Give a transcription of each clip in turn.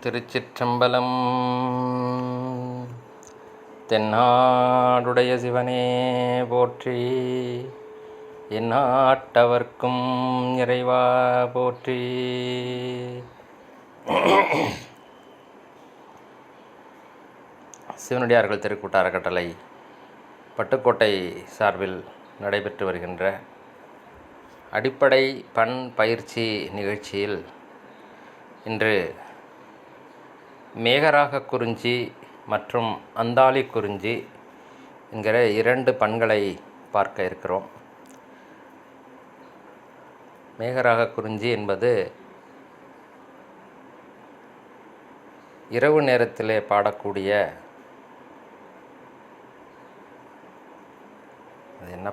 திருச்சிற்றம்பலம். தென்னாடுடைய சிவனே போற்றி, எந்நாட்டவர்க்கும் இறைவா போற்றி. சிவனடியார்கள் திருக்கூட்ட அறக்கட்டளை பட்டுக்கோட்டை சார்பில் நடைபெற்று வருகின்ற அடிப்படை பண் பயிற்சி நிகழ்ச்சியில் இன்று மேகராக குறிஞ்சி மற்றும் அந்தாளி குறிஞ்சி என்கிற 2 பண்களை பார்க்க இருக்கிறோம். மேகராக குறிஞ்சி என்பது இரவு நேரத்திலே பாடக்கூடிய, அது என்ன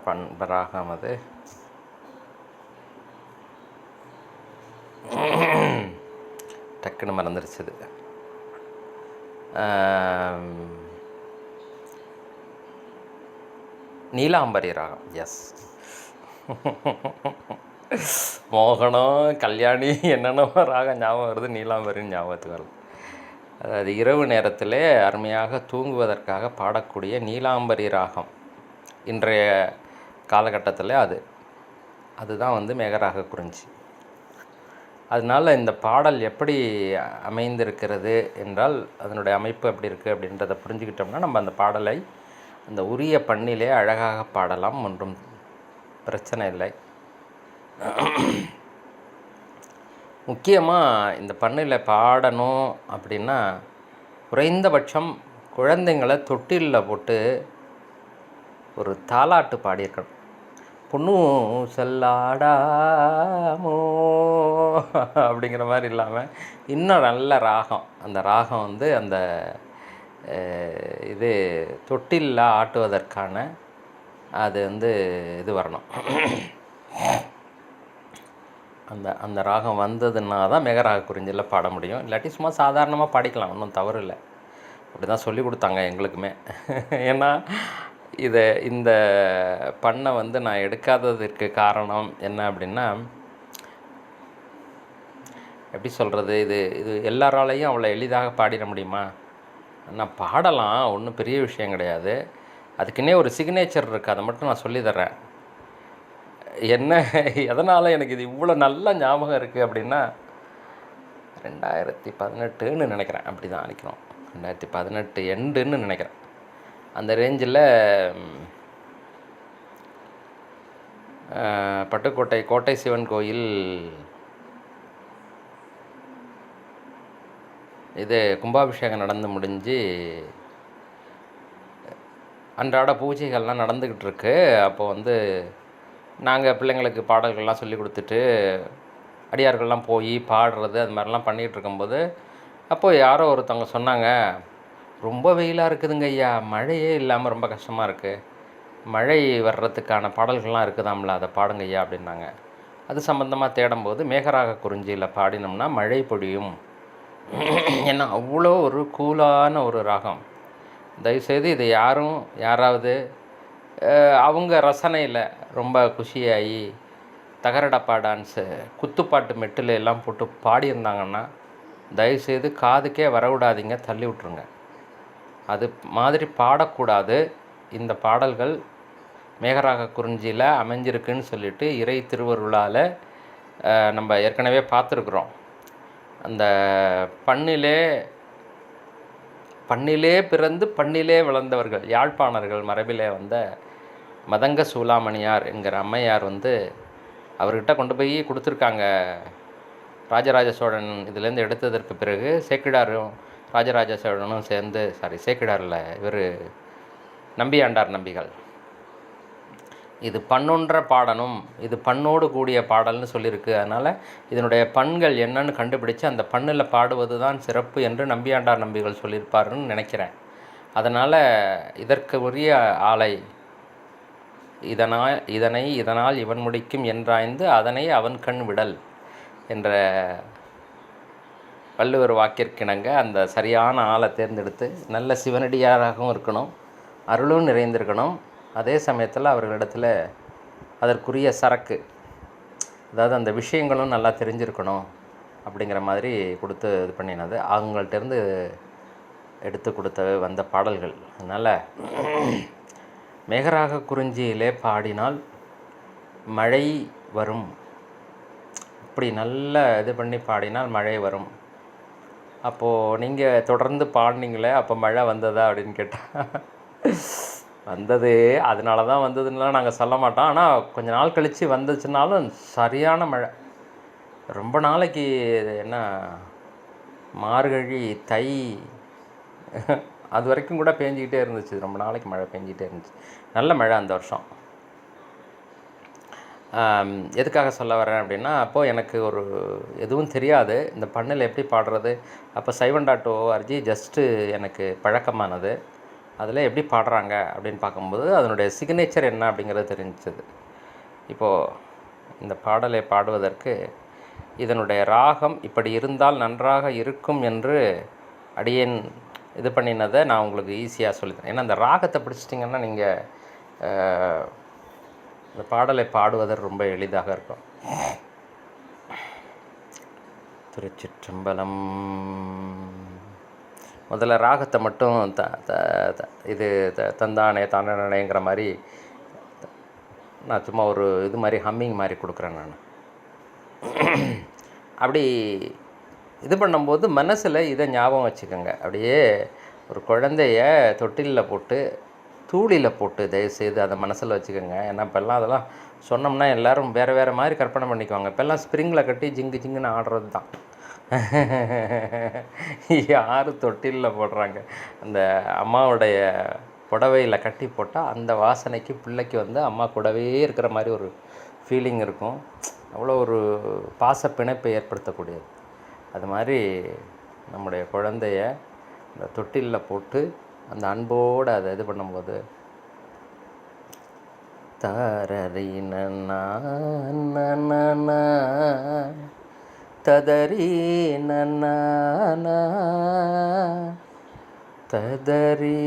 ராகம், அது டக்குன்னு மறந்துடுச்சுது. நீலாம்பரி ராகம். எஸ், மோகனம், கல்யாணி, என்னென்ன ராகம் ஞாபகம் வருது, நீலாம்பரின்னு ஞாபகத்துக்கு வருது. அதாவது இரவு நேரத்தில் அருமையாக தூங்குவதற்காக பாடக்கூடிய நீலாம்பரி ராகம் இன்றைய காலகட்டத்தில் அதுதான் மேகராக குறிஞ்சி. அதனால் இந்த பாடல் எப்படி அமைந்திருக்கிறது என்றால், அதனுடைய அமைப்பு எப்படி இருக்குது அப்படின்றத புரிஞ்சுக்கிட்டோம்னா நம்ம அந்த பாடலை அந்த உரிய பண்ணிலே அழகாக பாடலாம், ஒன்றும் பிரச்சனை இல்லை. முக்கியமாக இந்த பண்ணில் பாடணும் அப்படின்னா குறைந்தபட்சம் குழந்தைங்களை தொட்டிலில் போட்டு ஒரு தாலாட்டு பாடியிருக்கணும். பொண்ணும் செல்லாடாமோ அப்படிங்கிற மாதிரி இல்லாமல் இன்னும் நல்ல ராகம், அந்த ராகம் அந்த இது தொட்டிலில் ஆட்டுவதற்கான அது இது வரணும். அந்த ராகம் வந்ததுன்னா தான் மேகராக குறிஞ்சியில் பாட முடியும். இல்லாட்டி சும்மா சாதாரணமாக பாடிக்கலாம், ஒன்றும் தவறு இல்லை. அப்படி தான் சொல்லி கொடுத்தாங்க எங்களுக்குமே. ஏன்னா இந்த பண்ணை நான் எடுக்காததற்கு காரணம் என்ன அப்படின்னா, எப்படி சொல்கிறது, இது எல்லாராலையும் அவ்வளோ எளிதாக பாடிட முடியுமா? நான் பாடலாம், ஒன்றும் பெரிய விஷயம் கிடையாது. அதுக்குன்னே ஒரு சிக்னேச்சர் இருக்குது, அதை மட்டும் நான் சொல்லி தர்றேன். என்ன, எதனால் எனக்கு இது இவ்வளோ நல்ல ஞாபகம் இருக்குது அப்படின்னா, 2018ன்னு நினைக்கிறேன், அப்படி தான் நினைக்கிறோம், 2018 எண்டுன்னு நினைக்கிறேன். அந்த ரேஞ்சில் பட்டுக்கோட்டை கோட்டை சிவன் கோயில் கும்பாபிஷேகம் நடந்து முடிஞ்சு அன்றாட பூஜைகள்லாம் நடந்துக்கிட்டு இருக்கு. அப்போது நாங்கள் பிள்ளைங்களுக்கு பாடல்கள்லாம் சொல்லி கொடுத்துட்டு அடியார்கள்லாம் போய் பாடுறது அது மாதிரிலாம் பண்ணிகிட்டு இருக்கும்போது, அப்போது யாரோ ஒருத்தவங்க சொன்னாங்க, ரொம்ப வெயிலாக இருக்குதுங்க ஐயா, மழையே இல்லாமல் ரொம்ப கஷ்டமாக இருக்குது, மழை வர்றதுக்கான பாடல்கள்லாம் இருக்குதாம்ல, அதை பாடுங்க ஐயா அப்படின்னாங்க. அது சம்மந்தமாக தேடும்போது மேகராக குறிஞ்சியில் பாடினோம்னா மழை பொழியும். ஏன்னா அவ்வளோ ஒரு கூலான ஒரு ராகம். தயவுசெய்து இதை யாராவது அவங்க ரசனையில் ரொம்ப குஷியாகி தகரடப்பா டான்ஸு, குத்துப்பாட்டு மெட்டில் எல்லாம் போட்டு பாடியிருந்தாங்கன்னா தயவுசெய்து காதுக்கே வரவிடாதீங்க, தள்ளி விட்ருங்க. அது மாதிரி பாடக்கூடாது. இந்த பாடல்கள் மேகராக குறிஞ்சியில் அமைஞ்சிருக்குன்னு சொல்லிட்டு இறை திருவருளால் நம்ம ஏற்கனவே பார்த்துருக்குறோம். அந்த பண்ணிலே பிறந்து பண்ணிலே வளர்ந்தவர்கள், யாழ்ப்பாணர்கள் மரபிலே வந்த மதங்க சூளாமணியார் என்கிற அம்மையார் அவர்கிட்ட கொண்டு போய் கொடுத்துருக்காங்க. ராஜராஜ சோழன் இதிலேருந்து எடுத்ததற்கு பிறகு சேக்கிழாரும் ராஜராஜ சோழனும் சேர்ந்து, சேக்கிழாரில் இவர் நம்பியாண்டார் நம்பிகள், இது பண்ணொன்ற பாடணும், இது பண்ணோடு கூடிய பாடல்னு சொல்லியிருக்கு. அதனால் இதனுடைய பண்கள் என்னன்னு கண்டுபிடிச்சு அந்த பண்ணில் பாடுவது தான் சிறப்பு என்று நம்பியாண்டார் நம்பிகள் சொல்லியிருப்பாருன்னு நினைக்கிறேன். அதனால் இதற்கு உரிய ஆளை இதனால் இவன் முடிக்கும் என்றாய்ந்து அதனை அவன் கண் விடல் என்ற வள்ளுவர் வாக்கிற்கிணங்க அந்த சரியான ஆளை தேர்ந்தெடுத்து நல்ல சிவனடியாராகவும் இருக்கணும், அருளும் நிறைந்திருக்கணும், அதே சமயத்தில் அவர்களிடத்தில் அதற்குரிய சரக்கு, அதாவது அந்த விஷயங்களும் நல்லா தெரிஞ்சிருக்கணும் அப்படிங்கிற மாதிரி கொடுத்து இது பண்ணினது, அவங்கள்ட்டேருந்து எடுத்து கொடுத்த வந்த பாடல்கள். அதனால் மேகராக குறிஞ்சியிலே பாடினால் மழை வரும், இப்படி நல்ல இது பண்ணி பாடினால் மழை வரும். அப்போது நீங்கள் தொடர்ந்து பாடினீங்களே, அப்போ மழை வந்ததா அப்படின்னு கேட்டால் வந்தது, அதனால தான் வந்ததுன்னெலாம் நாங்கள் சொல்ல மாட்டோம். ஆனால் கொஞ்சம் நாள் கழித்து வந்துச்சுனாலும் சரியான மழை. ரொம்ப நாளைக்கு என்ன மார்கழி தை அது வரைக்கும் கூட பேஞ்சிக்கிட்டே இருந்துச்சு. ரொம்ப நாளைக்கு மழை பேஞ்சிக்கிட்டே இருந்துச்சு. நல்ல மழை அந்த வருஷம். எதுக்காக சொல்ல வரேன் அப்படின்னா, அப்போது எனக்கு ஒரு எதுவும் தெரியாது, இந்த பண்ணில் எப்படி பாடுறது. அப்போ Saivan.org ஜஸ்ட்டு எனக்கு பழக்கமானது. அதில் எப்படி பாடுறாங்க அப்படின்னு பார்க்கும்போது அதனுடைய சிக்னேச்சர் என்ன அப்படிங்கிறது தெரிஞ்சிது. இப்போது இந்த பாடலை பாடுவதற்கு இதனுடைய ராகம் இப்படி இருந்தால் நன்றாக இருக்கும் என்று அடியேன் இது பண்ணினதை நான் உங்களுக்கு ஈஸியாக சொல்லித்தரேன். ஏன்னா இந்த ராகத்தை பிடிச்சிட்டிங்கன்னா நீங்கள் இந்த பாடலை பாடுவதற்கு ரொம்ப எளிதாக இருக்கும். திருச்சிற்றம்பலம். முதல்ல ராகத்தை மட்டும் இது தந்தானே தானேங்கிற மாதிரி நான் சும்மா ஒரு இது மாதிரி ஹம்மிங் மாதிரி கொடுக்குறேன் நான். அப்படி இது பண்ணும்போது மனசில் இதை ஞாபகம் வச்சுக்கோங்க. அப்படியே ஒரு குழந்தைய தொட்டிலில் போட்டு தூளியில் போட்டு தயவுசெய்து அதை மனசில் வச்சுக்கோங்க. ஏன்னா இப்போல்லாம் அதெல்லாம் சொன்னோம்னா எல்லோரும் வேறு வேறு மாதிரி கற்பனை பண்ணிக்குவாங்க. இப்போல்லாம் ஸ்ப்ரிங்கில் கட்டி ஜிங்கு ஜிங்குன்னு ஆடுறது தான். யார் தொட்டிலில் போடுறாங்க? அந்த அம்மாவுடைய புடவையில் கட்டி போட்டால் அந்த வாசனைக்கு பிள்ளைக்கு வந்து அம்மா கூடவே இருக்கிற மாதிரி ஒரு ஃபீலிங் இருக்கும். அவ்வளோ ஒரு பாச பிணைப்பை ஏற்படுத்தக்கூடியது. அது மாதிரி நம்முடைய குழந்தைய அந்த தொட்டிலில் போட்டு அந்த அன்போடு அதை இது பண்ணும்போது தாரறின ததறி ததறி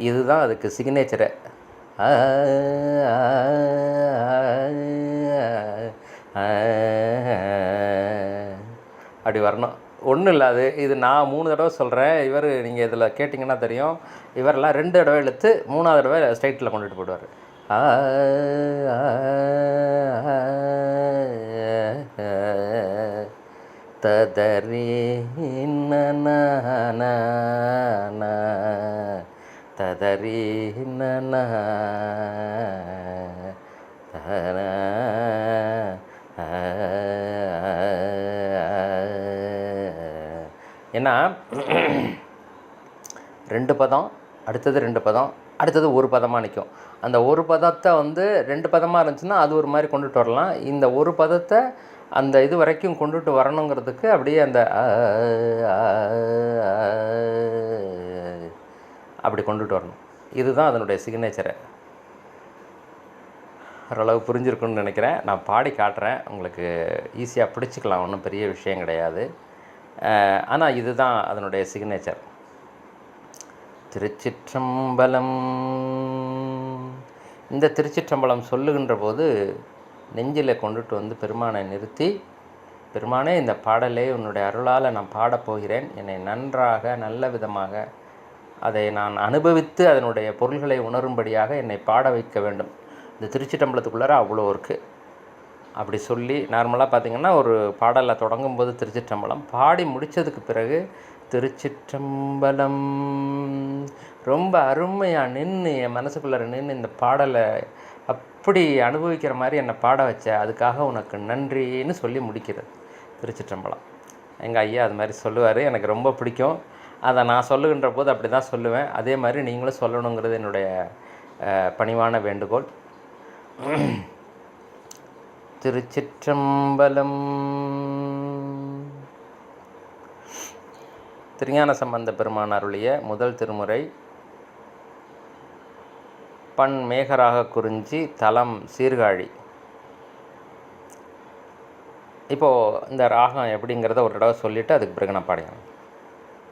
இதுதான் அதுக்கு சிக்னேச்சரை. அப்படி வரணும். ஒன்றும் இல்லை, இது நான் 3 தடவை சொல்கிறேன். இவர் நீங்கள் இதில் கேட்டிங்கன்னா தெரியும், இவரெல்லாம் 2 தடவை இழுத்து 3ஆவது தடவை ஸ்ட்ரைட்டில் கொண்டுட்டு போயிடுவார். ததறி ததறி ஏன்னா 2 பதம், அடுத்தது 2 பதம், அடுத்தது ஒரு பதமாக நிற்கும். அந்த ஒரு பதத்தை வந்து 2 பதமாக இருந்துச்சுன்னா அது ஒரு மாதிரி கொண்டுட்டு வரலாம். இந்த ஒரு பதத்தை அந்த இது வரைக்கும் கொண்டுட்டு வரணுங்கிறதுக்கு அப்படியே அந்த அப்படி கொண்டுட்டு வரணும். இதுதான் அதனுடைய சிக்னேச்சரை. ஓரளவு புரிஞ்சிருக்குன்னு நினைக்கிறேன். நான் பாடி காட்டுறேன், உங்களுக்கு ஈஸியாக பிடிச்சிக்கலாம், ஒன்றும் பெரிய விஷயம் கிடையாது. ஆனால் இதுதான் அதனுடைய சிக்னேச்சர். திருச்சிற்றம்பலம். இந்த திருச்சிற்றம்பலம் சொல்லுகின்ற போது நெஞ்சில் கொண்டுட்டு வந்து பெருமானை நிறுத்தி, பெருமானே இந்த பாடலை உன்னுடைய அருளால் நான் பாடப்போகிறேன், என்னை நன்றாக நல்ல விதமாக அதை நான் அனுபவித்து அதனுடைய பொருள்களை உணரும்படியாக என்னை பாட வைக்க வேண்டும். இந்த திருச்சிற்றம்பலத்துக்குள்ளார அவ்வளோ இருக்குது. அப்படி சொல்லி நார்மலாக பார்த்திங்கன்னா ஒரு பாடலில் தொடங்கும்போது திருச்சிற்றம்பலம், பாடி முடித்ததுக்கு பிறகு திருச்சிற்றம்பலம் ரொம்ப அருமையாக நின்று என் மனசுக்குள்ளார நின்று இந்த பாடலை அப்படி அனுபவிக்கிற மாதிரி என்னை பாட வச்ச, அதுக்காக உனக்கு நன்றின்னு சொல்லி முடிக்கிறது திருச்சிற்றம்பலம். எங்கள் ஐயா அது மாதிரி சொல்லுவார், எனக்கு ரொம்ப பிடிக்கும். அதை நான் சொல்லுகின்ற போது அப்படி தான் சொல்லுவேன். அதே மாதிரி நீங்களும் சொல்லணுங்கிறது என்னுடைய பணிவான வேண்டுகோள். திருச்சிற்றம்பலம். திருஞான சம்பந்த பெருமான் அருளிய முதல் திருமுறை, பண் மேகராக குறிஞ்சி, தலம் சீர்காழி. இப்போது இந்த ராகம் எப்படிங்கிறத ஒரு தடவை சொல்லிவிட்டு அதுக்கு பிறகு நான் பாடுகிறேன்.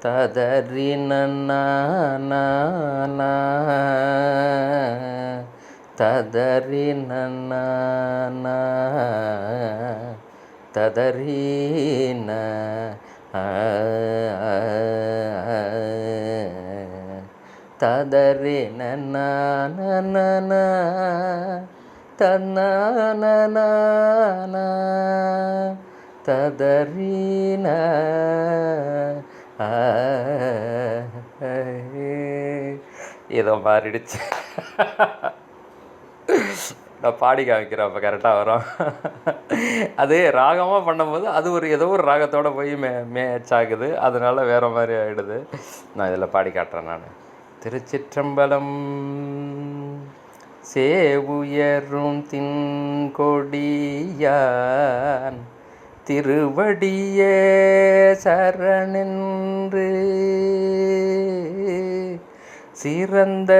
ததறி நன்னா ததறி நன்னா ததறீன ததறி நன்னா தன்னா ததறீன ஏதோ மாறிடுச்சு. நான் பாடி காமிக்கிறேன், அப்போ கரெக்டாக வரும். அது ராகமாக பண்ணும்போது அது ஏதோ ஒரு ராகத்தோடு போய் மேட்ச் ஆகுது, அதனால வேறு மாதிரி ஆகிடுது. நான் இதில் பாடி காட்டுறேன். நான் திருச்சிற்றம்பலம். சேவுயரும் தின்கொடியான் திருவடியே சரணென்று சிறந்த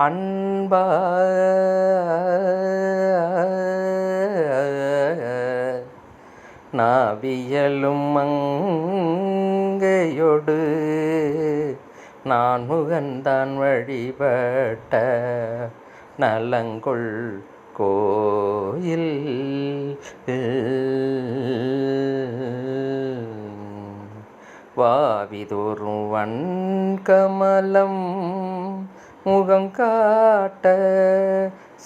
அன்பா நாவியலும் மங்கையொடு நான் முகந்தான் வழிபட்ட நலங்கொள் கோயில் வாவிதோறும் வன்கமலம் முகம் காட்ட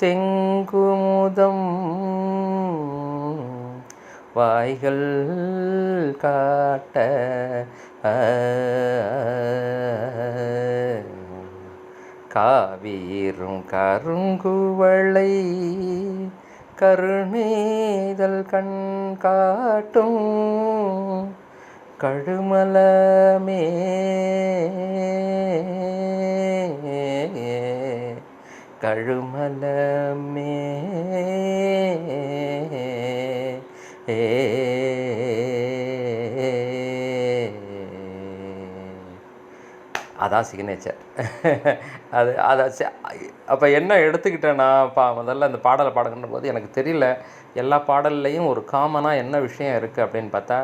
செங்குமுதம் வாய்கள் காட்ட காவீரும் கருங்குவளை கருணேதல் கண் காட்டும் கழுமலமே கழுமலமே அதான் சிக்னேச்சர். அது அப்போ என்ன எடுத்துக்கிட்டேன்னா, முதல்ல அந்த பாடலை பாடுகின்ற போது எனக்கு தெரியல, எல்லா பாடல்லையும் ஒரு காமனாக என்ன விஷயம் இருக்குது அப்படின்னு பார்த்தா,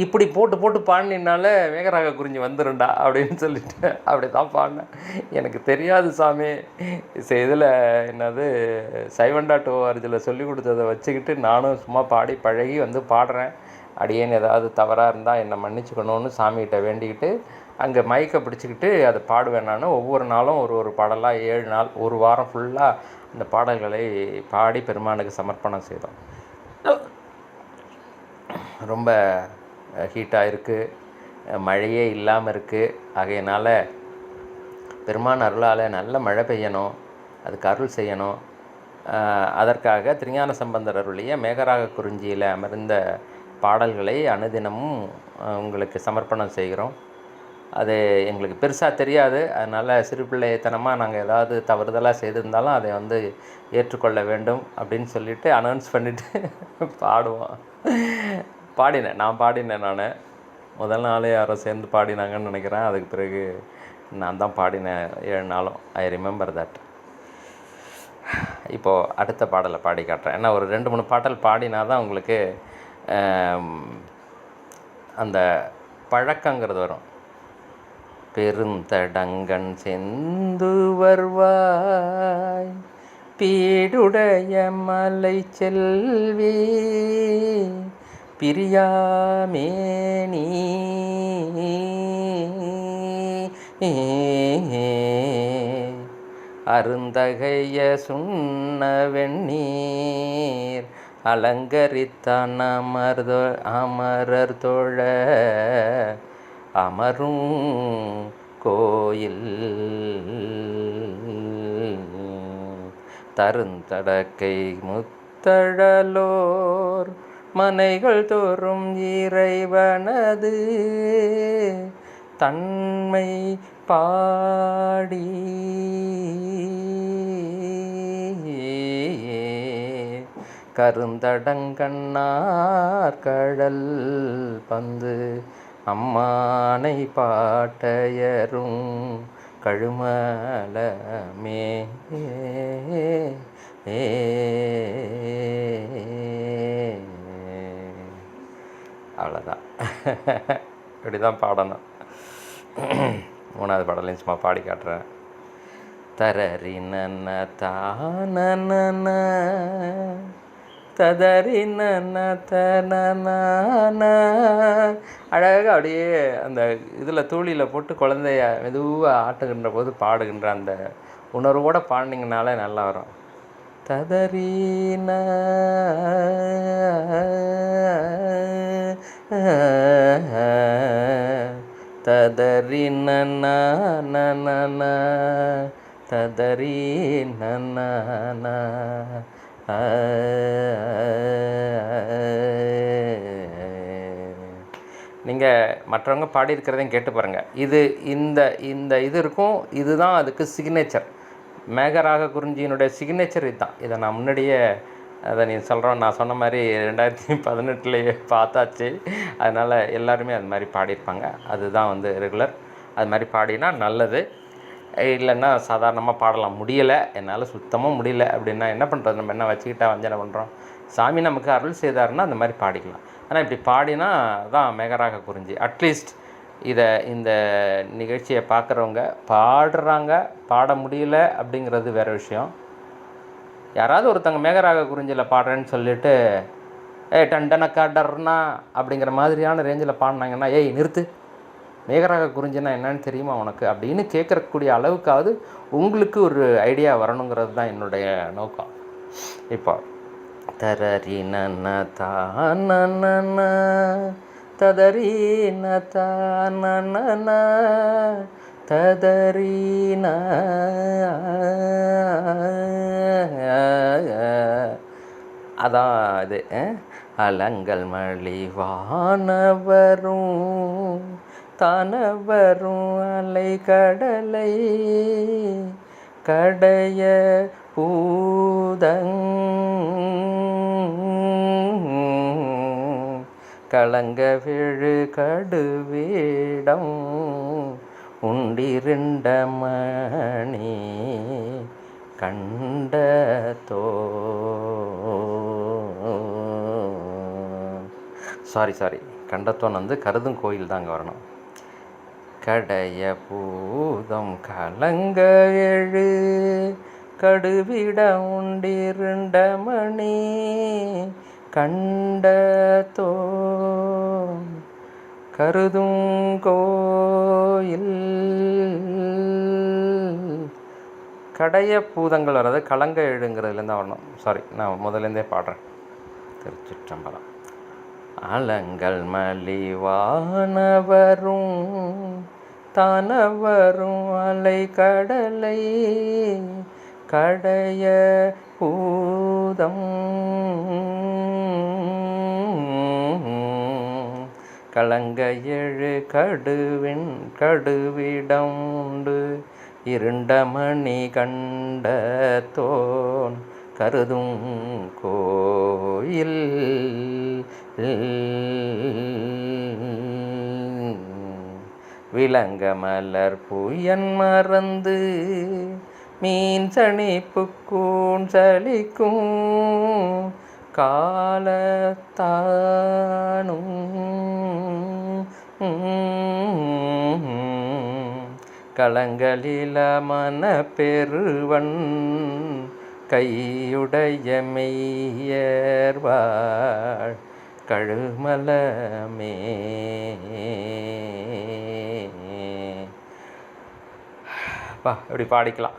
இப்படி போட்டு போட்டு பாடினால மேகராக குறிஞ்சி வந்துருண்டா அப்படின்னு சொல்லிட்டு அப்படி தான் பாடினேன். எனக்கு தெரியாது சாமி. இதில் என்னது சைவன்.org சொல்லி கொடுத்ததை வச்சுக்கிட்டு நானும் சும்மா பாடி பழகி வந்து பாடுறேன். அடியேன்னு ஏதாவது தவறாக இருந்தால் என்னை மன்னிச்சுக்கணும்னு சாமிகிட்ட வேண்டிக்கிட்டு அங்கே மைக்கை பிடிச்சிக்கிட்டு அதை பாடுவேன். நான் ஒவ்வொரு நாளும் ஒரு பாடலாக 7 நாள், ஒரு வாரம் ஃபுல்லாக அந்த பாடல்களை பாடி பெருமானுக்கு சமர்ப்பணம் செய்தோம். ரொம்ப ஹீட்டாக இருக்குது, மழையே இல்லாமல் இருக்குது. ஆகையினால் பெருமான் அருளால் நல்ல மழை பெய்யணும், அதுக்கு அருள் செய்யணும். அதற்காக திருஞான சம்பந்தர் அருளிய மேகராக குறிஞ்சியில் அமர்ந்த பாடல்களை அனுதினமும் உங்களுக்கு சமர்ப்பணம் செய்கிறோம். அது எங்களுக்கு பெருசாக தெரியாது, அதனால் சிறு பிள்ளைத்தனமாக நாங்கள் ஏதாவது தவறுதலாக செய்திருந்தாலும் அதை வந்து ஏற்றுக்கொள்ள வேண்டும் அப்படின்னு சொல்லிவிட்டு அனௌன்ஸ் பண்ணிவிட்டு பாடுவோம். நான் பாடினேன். முதல் நாளே யாரோ சேர்ந்து பாடினாங்கன்னு நினைக்கிறேன். அதுக்கு பிறகு நான் தான் பாடினேன் 7 நாளும். I remember that. இப்போது அடுத்த பாடலை பாடி காட்டுறேன். ஏன்னா ஒரு 2-3 பாடல் பாடினா தான் உங்களுக்கு அந்த பழக்கங்கிறது வரும். பெருந்தடங்கன் செந்து வருவாய் பீடுடைய மலை செல்வி பிரியாமேனி அருந்தகைய சுண்ண வெண்ணீர் அலங்கரித்தான் அமரர் தொழ அமரும் கோயில் தருந்தடக்கை முத்தழலோர் மனைகள் தோறும் இறைவனது தன்மை பாடி கருந்தடங்கண்ணார் கடல் பந்து அம்மானை பாட்டையரும் கழுமலமே ஏ அவ்வளோதான். இப்படி தான் பாடணும். 3வது பாடலையும் சும்மா பாடி காட்டுறேன். தரரி நன்ன தான ததறி நன்ன தன அழகாக அப்படியே அந்த இதில் தூளியில் போட்டு குழந்தைய மெதுவாக ஆட்டுகின்ற போது பாடுகின்ற அந்த உணர்வோடு பாடினீங்கனாலே நல்லா வரும். ததறீன ததறி நன்ன ததறி நன்ன. நீங்கள் மற்றவங்க பாடியிருக்கிறதையும் கேட்டு பாருங்கள். இந்த இது இருக்கும். இதுதான் அதுக்கு சிக்னேச்சர். மேகராக குறிஞ்சியினுடைய சிக்னேச்சர் இதுதான். இதை நான் முன்னாடியே நீ சொல்கிறோம், நான் சொன்ன மாதிரி 2018 பார்த்தாச்சு. அதனால் எல்லாருமே அது மாதிரி பாடியிருப்பாங்க. அதுதான் ரெகுலர். அது மாதிரி பாடினா நல்லது. இல்லைன்னா சாதாரணமாக பாடலாம். முடியலை, என்னால் சுத்தமாக முடியல அப்படின்னா என்ன பண்ணுறது? நம்ம என்ன வச்சுக்கிட்டா வஞ்சனை பண்ணுறோம்? சாமி நமக்கு அருள் செய்தாருன்னா அந்த மாதிரி பாடிக்கலாம். ஆனால் இப்படி பாடினா தான் மேகராக குறிஞ்சி. அட்லீஸ்ட் இந்த நிகழ்ச்சியை பார்க்குறவங்க பாடுறாங்க, பாட முடியல அப்படிங்கிறது வேறு விஷயம். யாராவது ஒருத்தங்க மேகராக குறிஞ்சியில் பாடுறேன்னு சொல்லிவிட்டு டண்டனக்கா டர்னா அப்படிங்கிற மாதிரியான ரேஞ்சில் பாடினாங்கன்னா, ஏய் நிறுத்து, மேகராக குறிஞ்சின்னா என்னன்னு தெரியுமா உனக்கு அப்படின்னு கேட்கக்கூடிய அளவுக்காவது உங்களுக்கு ஒரு ஐடியா வரணுங்கிறது தான் என்னுடைய நோக்கம். இப்போ தரரி நன்ன தான ததறீன தான ததறீன. அதான் இது. அலங்கள் மலிவானவரும் தானவரும் அலை கடலை கடைய பூதங் கலங்க விழு கடுவேடம் உண்டிருண்ட மணி கண்ட சாரி கண்டத்தோன் கருதும் கோயில் தாங்க வரணும். கடைய பூதம் கலங்க எழு கடுவிட உண்டிருண்ட மணி கண்ட கருதும் கோயில். கடைய பூதங்கள் வர்றது கலங்க எழுங்கிறதுலேருந்து தான் வரணும். சாரி, நான் முதலேருந்தே பாடுறேன். திருச்சிற்றம்பலம். அலங்கள் மலிவானவரும் தானவரும் அலை கடலை கடைய பூதம் கலங்க எழு கடுவிடம் உண்டு இருண்ட மணி கண்ட தோன் கருதும் கோயில். விலங்க மலர் புயன் மறந்து மீன் சணிப்புக்கூன் சலிக்கும் காலத்தானும் களங்களில மன பெருவன் கையுடைய மெய்யர்வாள் கழுமலமே. இப்படி பாடிக்கலாம்.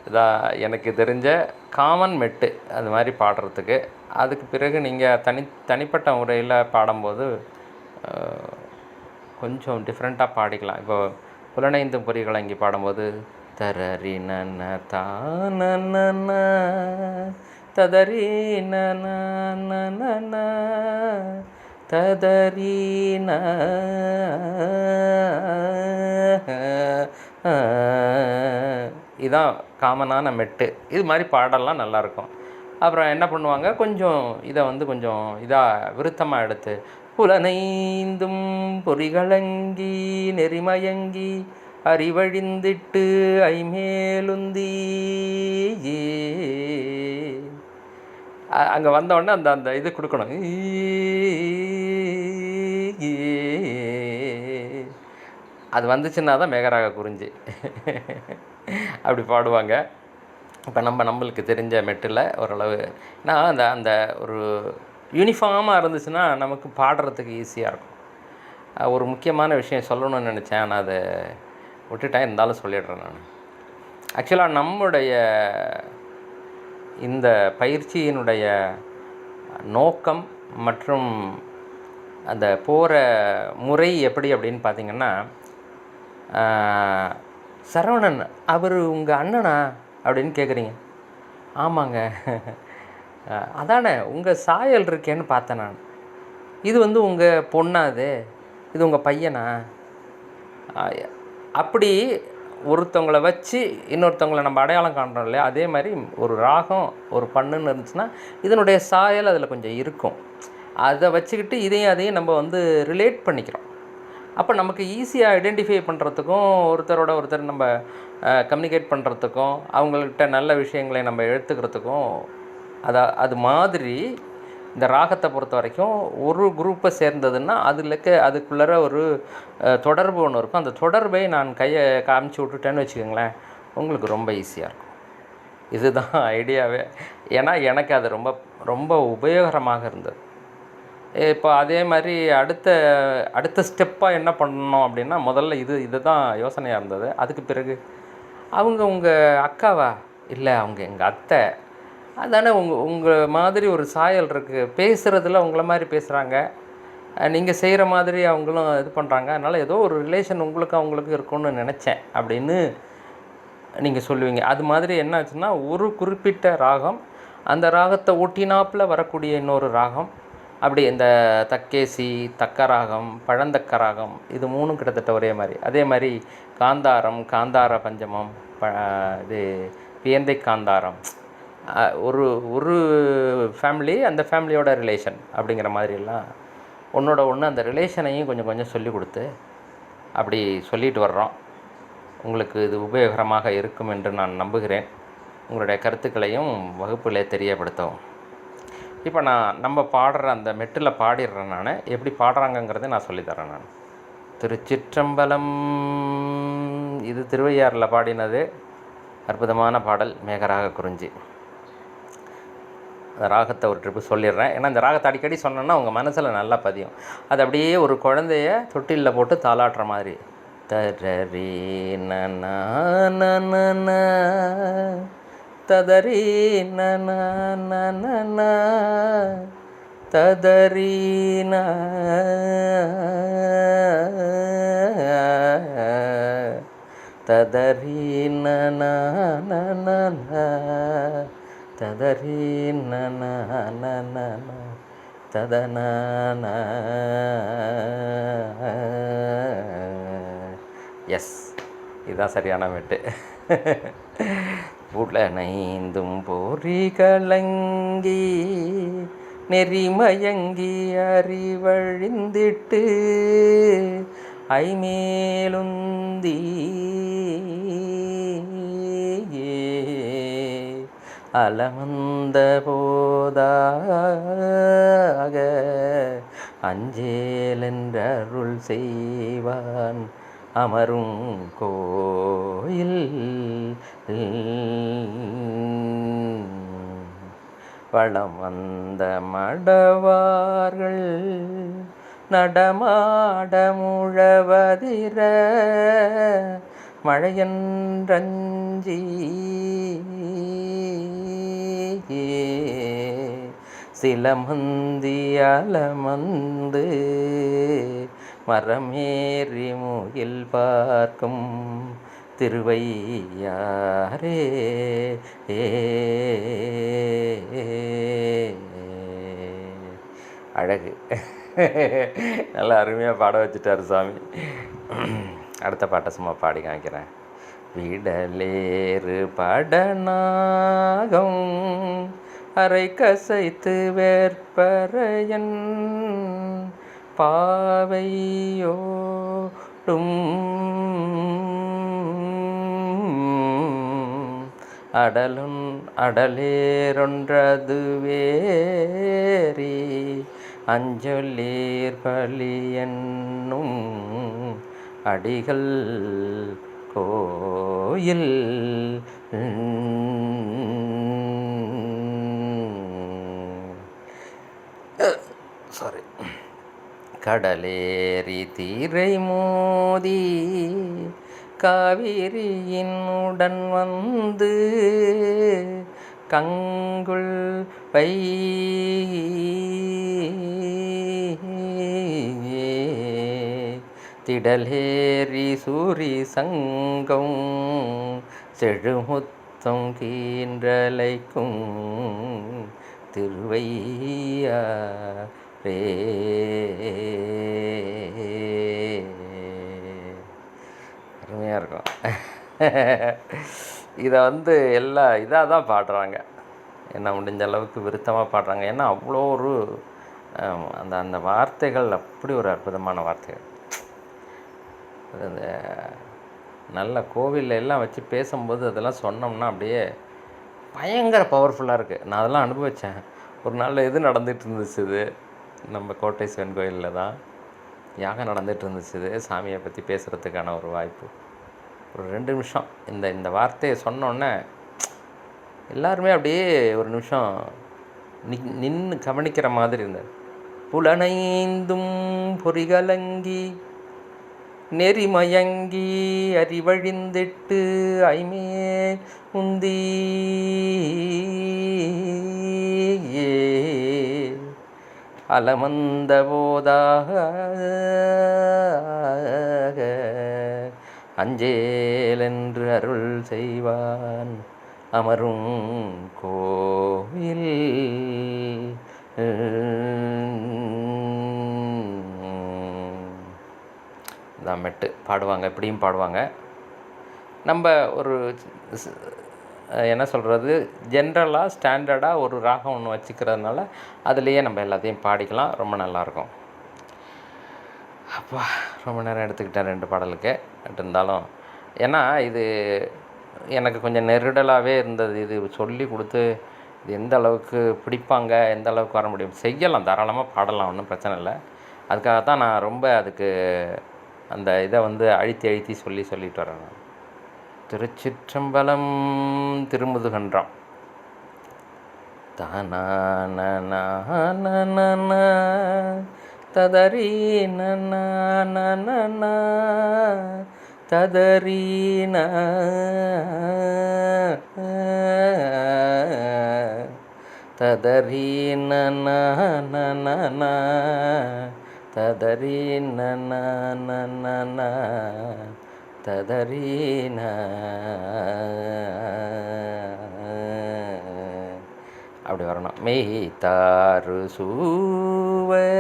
இதான் எனக்கு தெரிஞ்ச காமன் மெட்டு அது மாதிரி பாடுறதுக்கு. அதுக்கு பிறகு நீங்கள் தனிப்பட்ட முறையில் பாடும்போது கொஞ்சம் டிஃப்ரெண்ட்டாக பாடிக்கலாம். இப்போ புலனைந்தும் பொறிகளை இங்கே பாடும்போது தரரி நன்ன தான ததறி நன்ன ததறீன. இதுதான் காமனான மெட்டு. இது மாதிரி பாடலாம் நல்லாயிருக்கும். அப்புறம் என்ன பண்ணுவாங்க, கொஞ்சம் இதை கொஞ்சம் இதாக விருத்தமாக எடுத்து புலனைந்தும் பொறிகளங்கி நெறிமயங்கி அறிவழிந்திட்டு ஐமேலுந்தி. அங்கே வந்தோடனே அந்த அந்த இது கொடுக்கணும். அது வந்துச்சுன்னா தான் மேகராக குறிஞ்சி அப்படி பாடுவாங்க. இப்போ நம்மளுக்கு தெரிஞ்ச மெட்டில் ஓரளவு நான் அந்த அந்த ஒரு யூனிஃபார்மாக இருந்துச்சுன்னா நமக்கு பாடுறதுக்கு ஈஸியாக இருக்கும். ஒரு முக்கியமான விஷயம் சொல்லணும்னு நினச்சேன், ஆனால் அதை விட்டுட்டேன், இருந்தாலும் சொல்லிடுறேன் நான். ஆக்சுவலாக நம்முடைய இந்த பயிற்சியினுடைய நோக்கம் மற்றும் அந்த போகிற முறை எப்படி அப்படின்னு பார்த்திங்கன்னா, சரவணன் அவர் உங்கள் அண்ணனா அப்படின்னு கேட்குறீங்க. ஆமாங்க, அதானே உங்கள் சாயல் இருக்கேன்னு பார்த்தேன் நான். இது வந்து உங்கள் பொண்ணா, இது உங்கள் பையனா? அப்படி ஒருத்தவங்களை வச்சு இன்னொருத்தவங்களை நம்ம அடையாளம் காண்றோம் இல்லையா, அதே மாதிரி ஒரு ராகம் ஒரு பண்ணுன்னு இருந்துச்சுன்னா இதனுடைய சாயல் அதில் கொஞ்சம் இருக்கும். அதை வச்சுக்கிட்டு இதையும் அதையும் நம்ம வந்து ரிலேட் பண்ணிக்கிறோம். அப்போ நமக்கு ஈஸியாக ஐடென்டிஃபை பண்ணுறதுக்கும் ஒருத்தரோட ஒருத்தர் நம்ம கம்யூனிகேட் பண்ணுறதுக்கும் அவங்கள்ட்ட நல்ல விஷயங்களை நம்ம எடுத்துக்கிறதுக்கும் அது மாதிரி இந்த ராகத்தை பொறுத்த வரைக்கும் ஒரு குரூப்பை சேர்ந்ததுன்னா அதுக்குள்ளார ஒரு தொடர்பு ஒன்று இருக்கும். அந்த தொடர்பை நான் கையை காமிச்சு விட்டுட்டேன்னு வச்சுக்கோங்களேன், உங்களுக்கு ரொம்ப ஈஸியாக இருக்கும். இதுதான் ஐடியாவே. ஏன்னா எனக்கு அது ரொம்ப ரொம்ப உபயோகரமாக இருந்தது. இப்போ அதே மாதிரி அடுத்த ஸ்டெப்பாக என்ன பண்ணணும் அப்படின்னா, முதல்ல இது தான் யோசனையாக இருந்தது. அதுக்கு பிறகு அவங்க உங்கள் அக்காவா? இல்லை, அவங்க எங்கள் அத்தை. அதானே உங்கள் மாதிரி ஒரு சாயல் இருக்குது, பேசுகிறதுல உங்களை மாதிரி பேசுகிறாங்க, நீங்கள் செய்கிற மாதிரி அவங்களும் இது பண்ணுறாங்க, அதனால் ஏதோ ஒரு ரிலேஷன் அவங்களுக்கு இருக்கும்னு நினச்சேன் அப்படின்னு நீங்கள் சொல்லுவீங்க. அது மாதிரி என்ன ஆச்சுன்னா, ஒரு குறிப்பிட்ட ராகம், அந்த ராகத்தை ஒட்டினாப்பில் வரக்கூடிய இன்னொரு ராகம், அப்படி இந்த தக்கேசி, தக்க ராகம், பழந்தக்க ராகம், இது மூணும் கிட்டத்தட்ட ஒரே மாதிரி. அதே மாதிரி காந்தாரம், காந்தார பஞ்சமம், இது பியந்தை காந்தாரம், ஒரு ஃபேமிலி அந்த ஃபேமிலியோட ரிலேஷன் அப்படிங்கிற மாதிரிலாம் ஒன்றோட ஒன்று அந்த ரிலேஷனையும் கொஞ்சம் கொஞ்சம் சொல்லி கொடுத்து அப்படி சொல்லிட்டு வர்றோம். உங்களுக்கு இது உபயோகரமாக இருக்கும் என்று நான் நம்புகிறேன். உங்களுடைய கருத்துக்களையும் வகுப்பிலே தெரியப்படுத்தவும். இப்போ நம்ம பாடுற அந்த மெட்டில் பாடிடுறேன். நான் எப்படி பாடுறாங்கங்கிறத நான் சொல்லித்தரேன். நான் திருச்சிற்றம்பலம். இது திருவையாறில் பாடினது அற்புதமான பாடல் மேகராக குறிஞ்சி. அந்த ராகத்தை ஒரு ட்ரிப்பு சொல்லிடுறேன். ஏன்னா இந்த ராகத்தை அடிக்கடி சொன்னோன்னா உங்கள் மனசில் நல்லா பதியும். அது அப்படியே ஒரு குழந்தைய தொட்டிலில் போட்டு தாளாட்டுற மாதிரி. தரரி நன ததரி நன ததரீன ததரீன ததரீன ததன. எஸ், இதுதான் சரியான மெட்டு. புலனைந்தும் பொறி கலங்கி நெறிமயங்கி அறிவழிந்திட்டு ஐமேலுந்தி அலமந்த போதாக அஞ்சேலென்றருள் செய்வான் அமரும் கோயில் வளம் வந்த மடவார்கள் நடமாட முழவதிர மழையன்றஞ்சி சிலமந்தி அலமந்து மரமேறி முகில் பார்க்கும் திருவையாரே. அழகு. நல்லா அருமையாக பாட வச்சுட்டார் சாமி. அடுத்த பாட்டை சும்மா பாடி காமிக்கிறேன். விடலேறு படநாகம் அரை கசைத்து வேற்பறையன் பாவையோடும் அடலுன் அடலேரொன்றது வேரி அஞ்சொல்லீர் பலி என்னும் அடிகள் கோயில் சாரி கடலேறி தீரை மோதி காவிரியின் உடன் வந்து கங்குள் பை திடலேறி சூரி சங்கம் செழுமுத்தம் கீன்றலைக்கும் திருவையாரே. அருமையாக இருக்கும். இதை வந்து எல்லாம் இதாக தான் பாடுறாங்க, என்ன முடிஞ்ச அளவுக்கு விருத்தமாக பாடுறாங்க. ஏன்னா அவ்வளோ ஒரு அந்த அந்த வார்த்தைகள் அப்படி ஒரு அற்புதமான வார்த்தைகள். அந்த நல்ல கோவிலில் எல்லாம் வச்சு பேசும்போது அதெல்லாம் சொன்னோம்னா அப்படியே பயங்கர பவர்ஃபுல்லாக இருக்குது. நான் அதெல்லாம் அனுபவித்தேன். ஒரு நாள் இது நடந்துகிட்டு இருந்துச்சு, இது நம்ம கோட்டை சிவன் கோயிலில் தான் யாகம் நடந்துகிட்டு இருந்துச்சு. இது சாமியை பற்றி பேசுகிறதுக்கான ஒரு வாய்ப்பு. ஒரு 2 நிமிஷம் இந்த வார்த்தையை சொன்னோன்னே எல்லாருமே அப்படியே ஒரு நிமிஷம் நின்று கவனிக்கிற மாதிரி இருந்தது. புலனைந்தும் பொறிகலங்கி நெறிமயங்கி அறிவழிந்திட்டு ஐமேல் உந்தி அலமந்த போதாக அஞ்சேலென்று அருள் செய்வான் அமரும் கோவில். தான் மெட்டு பாடுவாங்க, இப்படியும் பாடுவாங்க. நம்ம ஒரு என்ன சொல்கிறது, ஜென்ரலாக ஸ்டாண்டர்டாக ஒரு ராகம் ஒன்று வச்சுக்கிறதுனால அதுலேயே நம்ம எல்லாத்தையும் பாடிக்கலாம். ரொம்ப நல்லாயிருக்கும். அப்பா ரொம்ப நேரம் எடுத்துக்கிட்டேன் 2 பாடலுக்கு. இருந்தாலும் ஏன்னா இது எனக்கு கொஞ்சம் நெருடலாகவே இருந்தது. இது சொல்லி கொடுத்து இது எந்த அளவுக்கு பிடிப்பாங்க, எந்த அளவுக்கு வர முடியும், செய்யலாம், தாராளமாக பாடலாம், ஒன்றும் பிரச்சனை இல்லை. அதுக்காக தான் நான் ரொம்ப அதுக்கு அந்த இதை வந்து அழுத்தி சொல்லிட்டு வரேன். திருச்சிற்றம்பலம். திருமுதுகன்றம். தான ததரி நன ததரீன ததரீன ததரீன ததரீன. அப்படி வரணும். மெய்தாரு சூவையும்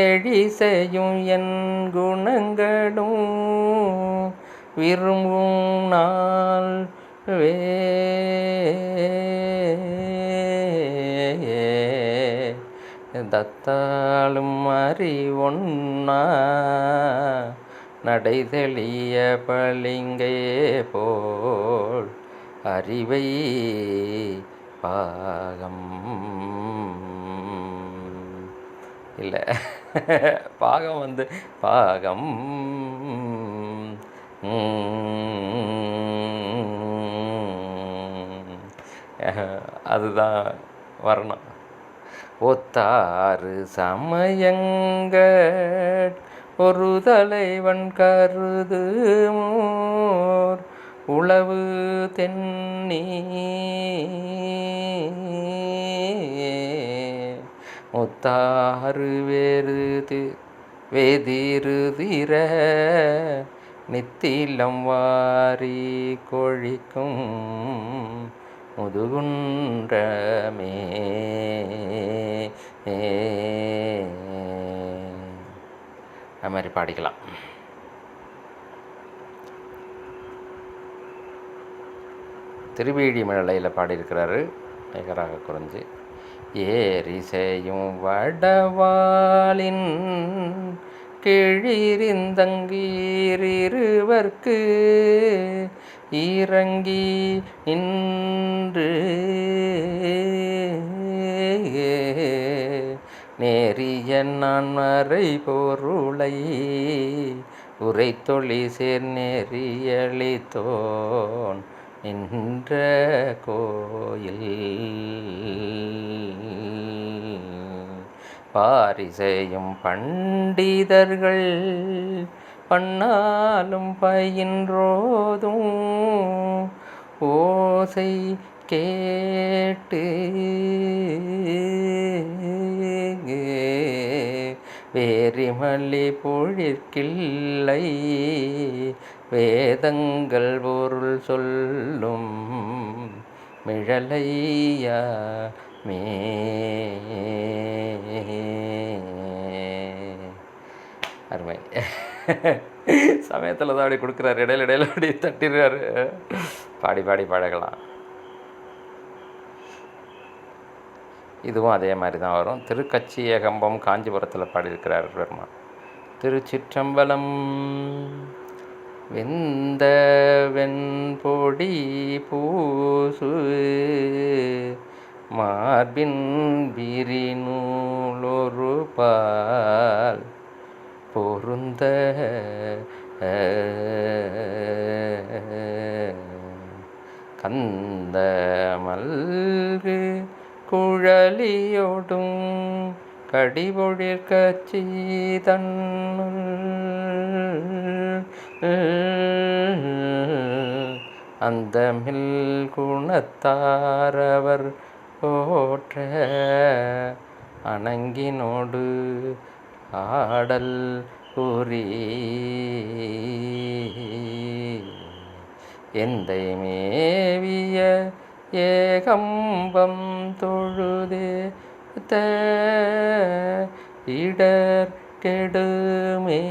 எழிசையும் என் குணங்களும் விரும்பும் நாள் தத்தாலும் அறிவொன்னா நடைதெளிய பளிங்கை போல் அறிவை பாகம் இல்லை, பாகம் வந்து பாகம் அதுதான் வரணும். ஒத்தாறு சமயங்கள் ஒரு தலைவன் கருது மோர் உளவு தென்னி முத்தாறு வேதிருதிர நித்திலம் வாரி கொழிக்கும் முதுகுன்றமே. அது மாதிரி பாடிக்கலாம். திருவேழி மலையில் பாடியிருக்கிறாரு மேகராக குறிஞ்சி. ஏரிசையும் வடவாளின் கிழிரிந்தங்கீரிருவர்க்கு இறங்கி நின்று நேரிய நான் மறை பொருளை உரைத்தொழி சேர் நெறியளித்தோன் நின்ற கோயில் பாரிசையும் பண்டிதர்கள் பண்ணாலும் பயின்றோதும் ஓசை கேட்டு வேரிமல்லி பொழிற்கில்லை வேதங்கள் பொருள் சொல்லும் மிழலையா மே அருமை. சமயத்தில் தான் அப்படி கொடுக்குறாரு, இடையில அப்படி தட்டிடுறாரு. பாடி பழகலாம். இதுவும் அதே மாதிரி தான் வரும். திருக்கச்சியகம்பம் காஞ்சிபுரத்தில் பாடியிருக்கிறார் பெருமான். திருச்சிற்றம்பலம். வெந்த வெண்பொடி பூசு மார்பின் விரிநூலொரு பால் பொருந்த கந்த மல்கு குழலியோடும் கடிபொழிற் கச்சி தன்னுள் அந்தமில் குணத்தாரவர் போற்ற அணங்கினோடு ஆடல் புரி எந்தை மேவிய ஏகம்பம் தொழுதேத்த இடர் கெடுமே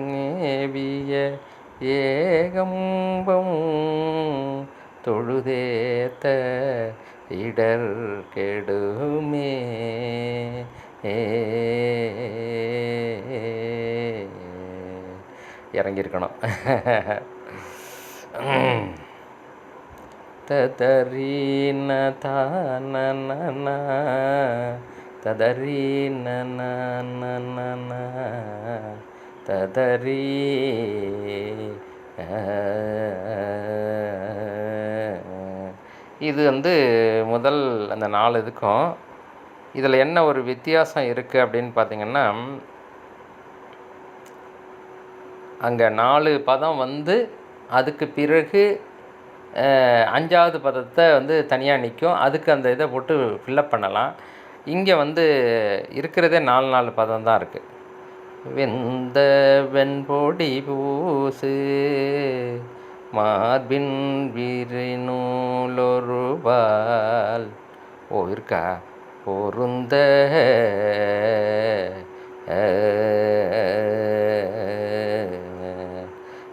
மேவிய ஏகம்பம் தொழுதேத்த இடர் கெடுமே இறங்கியிருக்கணும். ததரீன தானன ததரீன ததரீ இது வந்து முதல் அந்த 4 இதுக்கும். இதில் என்ன ஒரு வித்தியாசம் இருக்குது அப்படின்னு பார்த்திங்கன்னா, அங்கே 4 பதம் வந்து அதுக்கு பிறகு 5வது பதத்தை வந்து தனியாக நிற்கும். அதுக்கு அந்த இதை போட்டு ஃபில்லப் பண்ணலாம். இங்கே வந்து இருக்கிறதே 4 பதம் தான் இருக்குது. வெந்த வெண்பொடி பூசு மார்பின் விரிநூலொரு பால் இருக்கா பொருந்த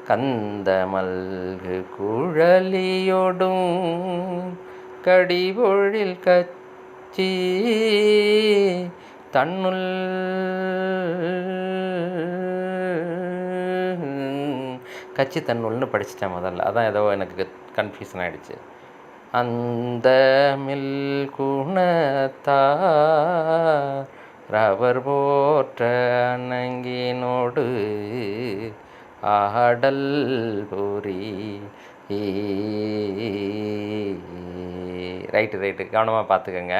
கந்த மல்கு குழலியோடும் கடிபொழில் கச்சி தன்னுள் கச்சி தன்னுள்னு படிச்சிட்டேன் முதல்ல. அதான் ஏதோ எனக்கு கன்ஃபியூஷன் ஆகிடுச்சு. அந்த மில் குணத்தார் ரவர் போற்ற அணங்கினோடு ஆடல் புரி ரைட்டு கவனமாக பார்த்துக்கோங்க.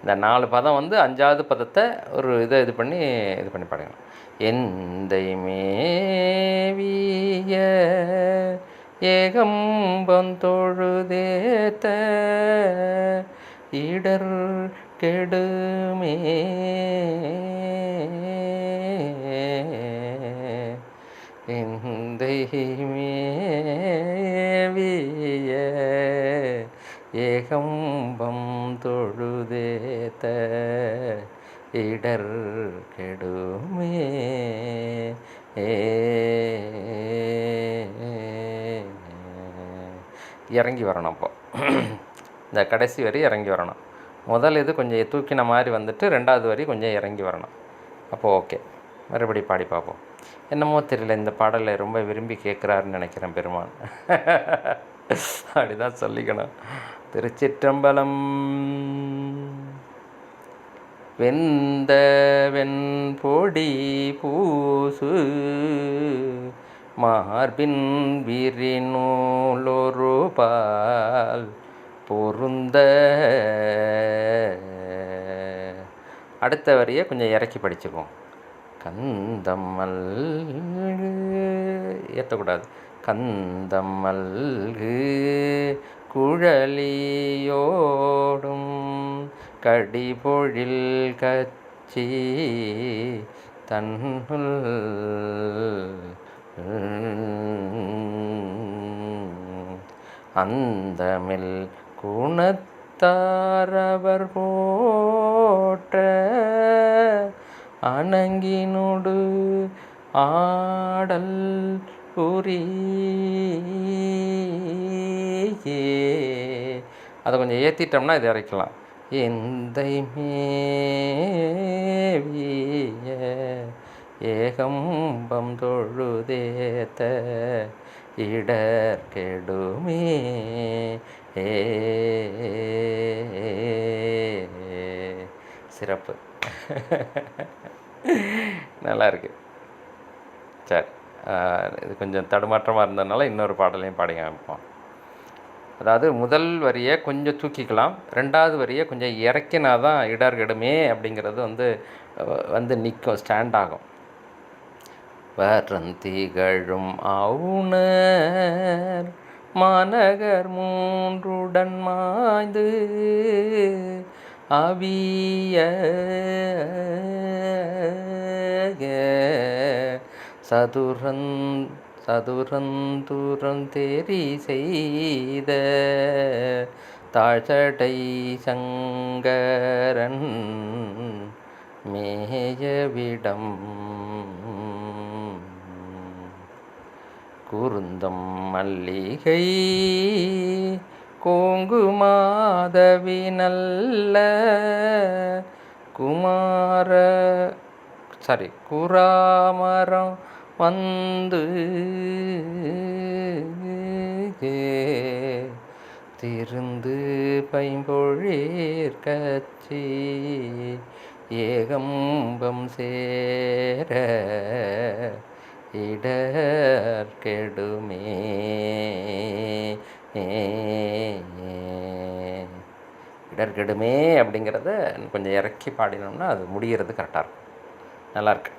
இந்த 4 பதம் வந்து 5வது பதத்தை ஒரு இது பண்ணி பாடுங்க. எந்தை மேவிய ஏகம்பம் தொழுதேத்த இடர் கெடுமே எந்தை மேவிய ஏகம்பம் தொழுதேத்த இடர் கெடுமே இறங்கி வரணும். அப்போ இந்த கடைசி வரி இறங்கி வரணும். முதல் இது கொஞ்சம் தூக்கின மாதிரி வந்துட்டு 2வது வரி கொஞ்சம் இறங்கி வரணும். அப்போது ஓகே. மறுபடி பாடி பார்ப்போம். என்னமோ தெரியல, இந்த பாடலை ரொம்ப விரும்பி கேட்குறாருன்னு நினைக்கிறேன் பெருமான். அப்படி தான் சொல்லிக்கணும். திருச்சிற்றம்பலம். வெந்த வெண்பொடி பூசு மார்பின் விரிநூலொரு பால் பொருந்த. அடுத்த வரியை கொஞ்சம் இறக்கி படிச்சுக்குவோம். கந்தமல்கு ஏற்றக்கூடாது. கந்தமல்கு குழலியோடும் கடிபொழில் கச்சி தன்னுள் அந்தமில் குணத்தாரவர் போற்ற அணங்கினோடு ஆடல் புரியே. அதை கொஞ்சம் ஏற்றிட்டோம்னா இது இறக்கலாம். எந்தை மேவிய ஏகம்பம் தொழுதேத்த இடர் கெடுமே. சிறப்பு. நல்லா இருக்கு. சரி, இது கொஞ்சம் தடுமாற்றமாக இருந்ததுனால இன்னொரு பாடலையும் பாடி காமிப்போம். அதாவது முதல் வரியை கொஞ்சம் தூக்கிக்கலாம், 2வது வரியை கொஞ்சம் இறக்கினா தான் இடர் கெடுமே அப்படிங்கிறது வந்து நிற்கும், ஸ்டாண்ட் ஆகும். வரந்திகழும் அவுணர் மாநகர் 3உடன் மாய்ந்து அவிய சதுரந்துரம் தெரி செய்த தாழ்சடை சங்கரன் மேயவிடம் குருந்தம் மல்லிகை கோங்குமாதவி நல்ல குராமரம் வந்து திருந்து பைம்பொழிற் கச்சி ஏகம்பம் சேர இடர் கெடுமே. இடர் கெடுமே அப்படிங்கிறத கொஞ்சம் இறக்கி பாடினோம்னா அது முடிகிறது கரெக்டாக இருக்கும். நல்லாயிருக்கு.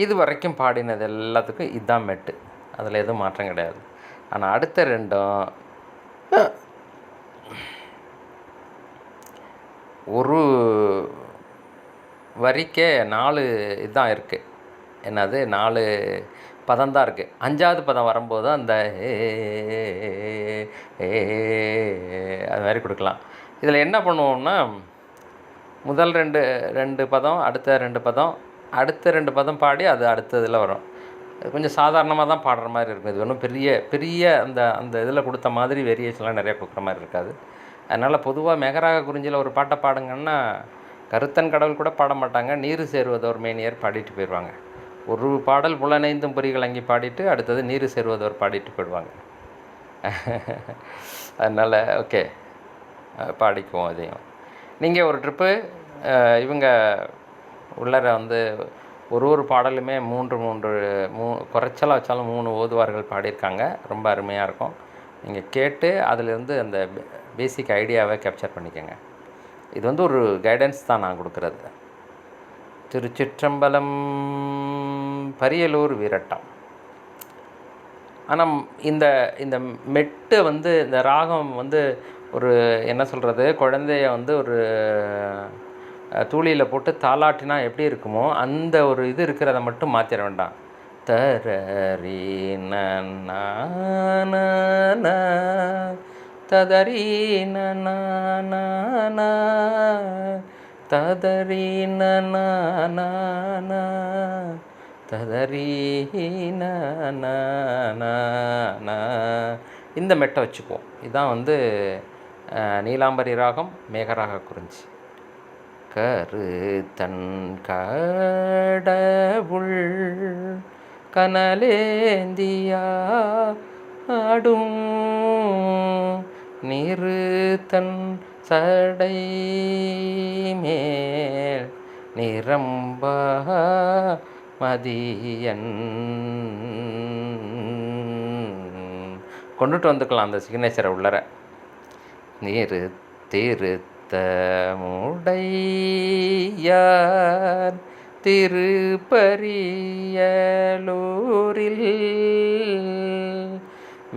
இது வரைக்கும் பாடினது எல்லாத்துக்கும் இதுதான் மெட்டு, அதில் எதுவும் மாற்றம் கிடையாது. ஆனால் அடுத்த 2ம் ஒரு வரிக்கே 4 இதுதான் இருக்குது. என்னது 4 பதம் தான் இருக்குது. 5வது பதம் வரும்போது அந்த அது மாதிரி கொடுக்கலாம். இதில் என்ன பண்ணுவோம்னா, முதல் 2 பதம், அடுத்த 2 பதம், அடுத்த 2 பதம் பாடி அது அடுத்த இதில் வரும். கொஞ்சம் சாதாரணமாக தான் பாடுற மாதிரி இருக்கும். இது ஒன்றும் பெரிய அந்த இதில் கொடுத்த மாதிரி வேரியேஷன்லாம் நிறையா கொடுக்குற மாதிரி இருக்காது. அதனால் பொதுவாக மெகராக குறிஞ்சியில் ஒரு பாட்டை பாடுங்கன்னா கருத்தன் கடவுள் கூட பாட மாட்டாங்க, நீர் சேருவதோர் மேனியர் பாடிட்டு போயிடுவாங்க. ஒரு பாடல் புலனைந்தும் பொறிகளங்கி பாடிட்டு அடுத்தது நீர் சேருவதோர் பாடிட்டு போயிடுவாங்க. அதனால் ஓகே, பாடிக்குவோம். அதையும் நீங்கள் ஒரு ட்ரிப்பு இவங்க உள்ளர ஒரு பாடலுமே 3 குறைச்சலாக வச்சாலும் 3 ஓதுவார்கள் பாடியிருக்காங்க. ரொம்ப அருமையாக இருக்கும். நீங்கள் கேட்டு அதிலிருந்து அந்த பேசிக் ஐடியாவை கேப்சர் பண்ணிக்கோங்க. இது ஒரு கைடன்ஸ் தான் நான் கொடுக்குறது. திருச்சிற்றம்பலம். பரியலூர் வீரட்டம். ஆனால் இந்த மெட்டு இந்த ராகம் ஒரு என்ன சொல்கிறது, குழந்தைய ஒரு தூளியில் போட்டு தாளாட்டினா எப்படி இருக்குமோ அந்த ஒரு இது இருக்கிறத மட்டும் மாற்றிட வேண்டாம். தரரி ந ததரி ந ததரி ந ததரி ந இந்த மெட்டை வச்சுக்குவோம். இதுதான் நீலாம்பரி ராகம் மேகராக குறிஞ்சி. கருத்தன் கடவுள் கனலேந்தியாடும் நிறுத்தன் சடை மேல் நிரம்ப மதியன் கொண்டுட்டு வந்துக்கலாம் அந்த சிக்னேச்சரை உள்ளர. நீரு திருத்தமுடையார் திருப்பரியலூரில்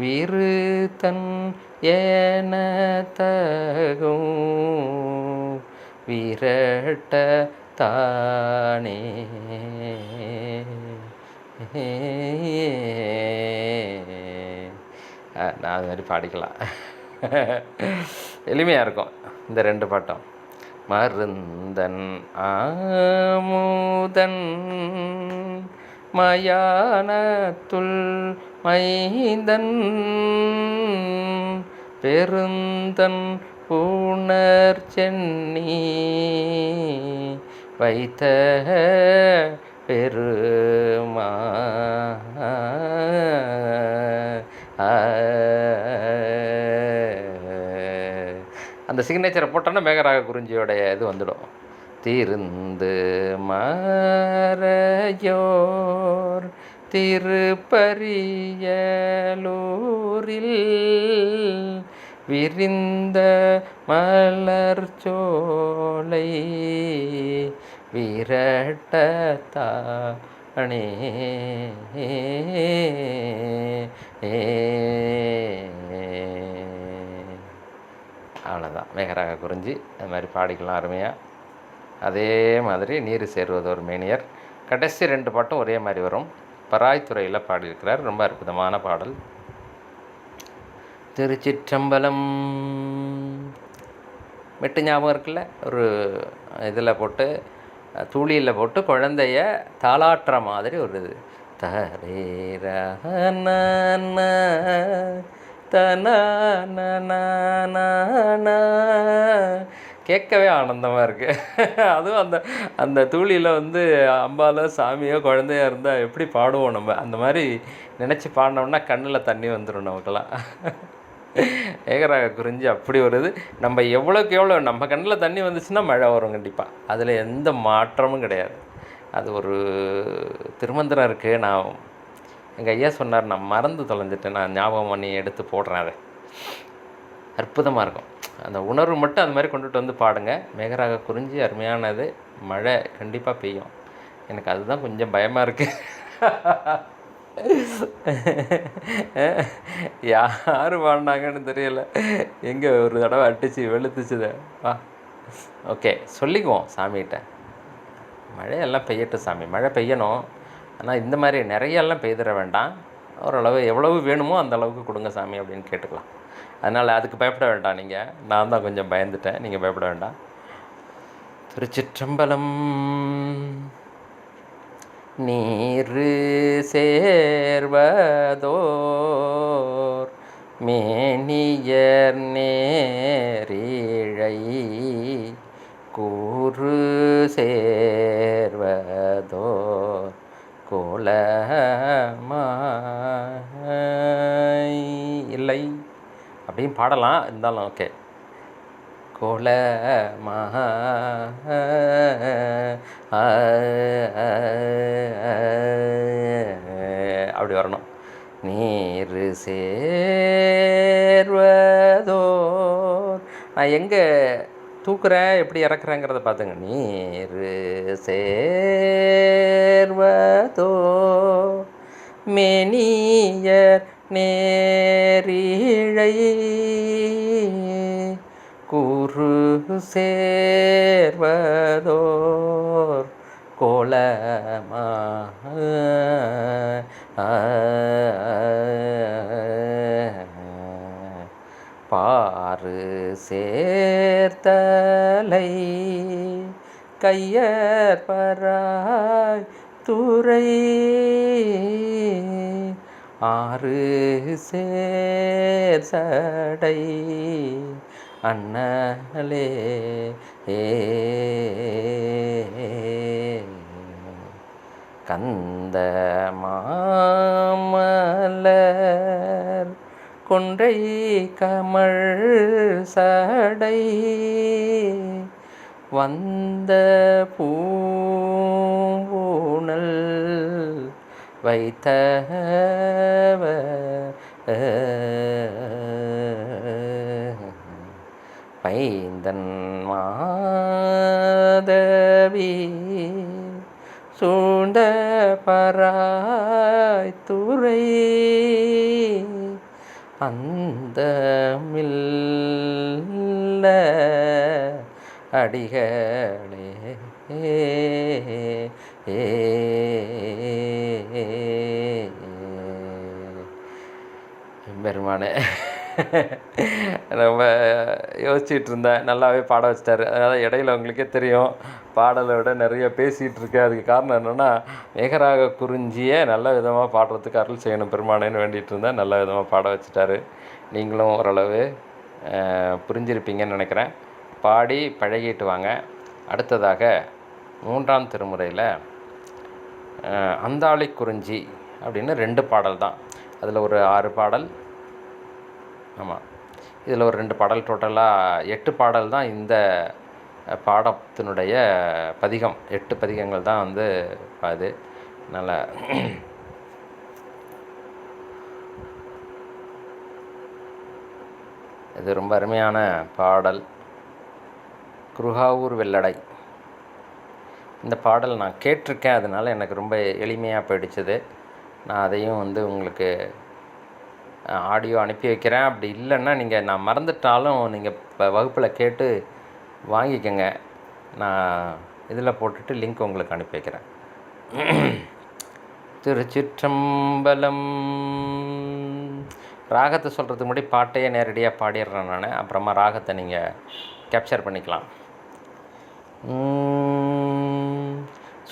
விருத்தன் எனத்தகும் விரட்ட தானே. நான் அது மாதிரி பாடிக்கலாம், எளிமையாக இருக்கும் இந்த 2 பாட்டும். மருந்தன் ஆமுதன் மயானத்துள் மைந்தன் பெருந்தன் பூணர் சென்னி வைத்த பெருமா. அந்த சிக்னேச்சரை போட்டோன்னா மேகராக குறிஞ்சியோடைய இது வந்துடும். திருந்து மறையோர் திருப்பரியலூரில் விரிந்த மலர் சோலை விரட்டத்தானே. அவ்வளோதான் மேகராக குறிஞ்சி. அது மாதிரி பாடிக்கலாம் அருமையாக. அதே மாதிரி நீர் சேருவதோர் மேனியர் கடைசி 2 பாட்டும் ஒரே மாதிரி வரும். பராய்த்துறையில் பாடியிருக்கிறார், ரொம்ப அற்புதமான பாடல். திருச்சிற்றம்பலம். மெட்டு ஞாபகம் இருக்குல்ல, ஒரு இதில் போட்டு தூளியில் போட்டு குழந்தைய தாளாட்டுற மாதிரி ஒரு இது. தரேர கேட்கவே ஆனந்தமாக இருக்குது. அதுவும் அந்த அந்த தூளியில் வந்து அம்பாலோ சாமியோ குழந்தையாக இருந்தால் எப்படி பாடுவோம் நம்ம, அந்த மாதிரி நினச்சி பாடினோம்னா கண்ணில் தண்ணி வந்துடும் நமக்கெல்லாம். மேகராக குறிஞ்சி அப்படி வருது. நம்ம எவ்வளோக்கு எவ்வளோ நம்ம கண்ணில் தண்ணி வந்துச்சுன்னா மழை வரும் கண்டிப்பாக, அதில் எந்த மாற்றமும் கிடையாது. அது ஒரு திருமந்திரம் இருக்குது, நான் எங்கள் ஐயா சொன்னார், நான் மறந்து தொலைஞ்சிட்டேன், நான் ஞாபகம் பண்ணி எடுத்து போடுறேன். அதை அற்புதமாக இருக்கும். அந்த உணர்வு மட்டும் அது மாதிரி கொண்டுட்டு வந்து பாடுங்க. மேகராக குறிஞ்சி அருமையானது. மழை கண்டிப்பாக பெய்யும். எனக்கு அதுதான் கொஞ்சம் பயமாக இருக்குது. யார் பாடினாங்கன்னு தெரியல, எங்கே ஒரு தடவை அடிச்சு வெளுத்துச்சுது. ஓகே, சொல்லிக்குவோம் சாமிகிட்ட, மழையெல்லாம் பெய்யட்டும் சாமி, மழை பெய்யணும், ஆனால் இந்த மாதிரி நிறையெல்லாம் பெய்திட வேண்டாம், ஓரளவு எவ்வளவு வேணுமோ அந்த அளவுக்கு கொடுங்க சாமி அப்படின்னு கேட்டுக்கலாம். அதனால் அதுக்கு பயப்பட வேண்டாம் நீங்கள், நான் தான் கொஞ்சம் பயந்துட்டேன், நீங்கள் பயப்பட வேண்டாம். திருச்சிற்றம்பலம். நீர் சேர்வதோர் மேனியர் நேரிழை கூறு சேர்வதோர் கோலமாய் இல்லை அப்படின்னு பாடலாம், இருந்தாலும் ஓகே. கோலமா அப்படி வரணும். நீர் சேர்வதோர், நான் எங்கே தூக்குறேன் எப்படி இறக்குறேங்கிறத பார்த்துங்க. நீர் சேர்வதோ மேனியர் நேரிழை கூறு சேர்வதோர் கோலமா பாரு சேர்த்தலை கையற்பராய் துறை ஆறு சேர் சடை அண்ணலே ஏ கந்த மாமலர் கொன்றை கமழ் சடை வந்த பூவுணல் வைத்தவ பைந்தன் மாதவி சூண்ட பராய்த்துறை அந்த மில்ல அடிகளே பெருமானே ரொம்ப யோசிச்சுட்டு இருந்தேன். நல்லாவே பாட வச்சிட்டாரு. அதாவது இடையில உங்களுக்கே தெரியும் பாடலை விட நிறைய பேசிகிட்டு இருக்கேன். அதுக்கு காரணம் என்னென்னா மேகராக குறிஞ்சியை நல்ல விதமாக பாடுறதுக்கு அருள் செய்யணும் பெருமானேன்னு வேண்டிகிட்டு இருந்தேன். நல்ல விதமாக பாட வச்சுட்டாரு. நீங்களும் ஓரளவு புரிஞ்சிருப்பீங்கன்னு நினைக்கிறேன். பாடி பழகிட்டு வாங்க. அடுத்ததாக 3ஆம் திருமுறையில் அந்தாளி குறிஞ்சி அப்படின்னு 2 பாடல் தான். அதில் ஒரு 6 பாடல், ஆமாம், இதில் ஒரு 2 பாடல், டோட்டலாக 8 பாடல் தான் இந்த பாடத்தினுடைய பதிகம். 8 பதிகங்கள் தான் வந்து அது. நல்ல இது ரொம்ப அருமையான பாடல். குருகாவூர் வெள்ளடை. இந்த பாடல் நான் கேட்டிருக்கேன், அதனால் எனக்கு ரொம்ப எளிமையாக போயிடுச்சுது. நான் அதையும் வந்து உங்களுக்கு ஆடியோ அனுப்பி வைக்கிறேன். அப்படி இல்லைன்னா நீங்கள் நான் மறந்துட்டாலும் நீங்கள் இப்போ வகுப்பில் கேட்டு வாங்கிக்கோங்க. நான் இதில் போட்டுட்டு லிங்க் உங்களுக்கு அனுப்பி வைக்கிறேன். திருச்சிற்றம்பலம். ராகத்தை சொல்கிறதுக்கு முன்னாடி பாட்டையே நேரடியாக பாடிடுறேன் நான். அப்புறமா ராகத்தை நீங்கள் கேப்சர் பண்ணிக்கலாம்.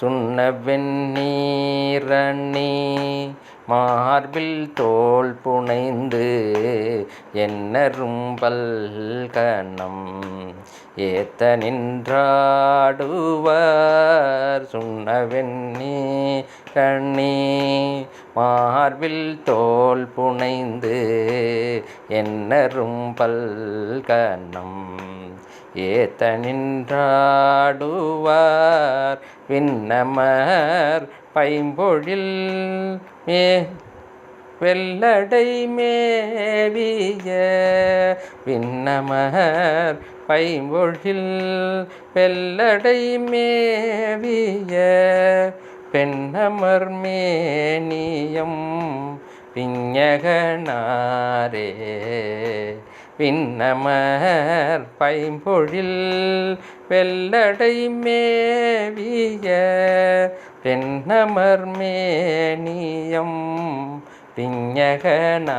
சுண்ண வெண்ணீரணி மார்பில் தோல் புனைந்து என்னரும்பல் கணம் ஏத்த நின்றாடுவர். சுண்ண வெண்ணீரணி மார்பில் தோல் புனைந்து என்னரும்பல் கணம் ஏத்த நின்றாடுவார். விண்ணமர் பைம்பொழில் மே வெள்ளடை மேவிய. விண்ணமர் பைம்பொழில் வெள்ளடை மேவிய பெண்ணமர் மேனியம் விஞ்ஞகனாரே. விண்ணமர் பைம்பொழில் வெள்ளடை மேவிய பெண்ணமர் மேனியம் விஞ்ஞகனாரே.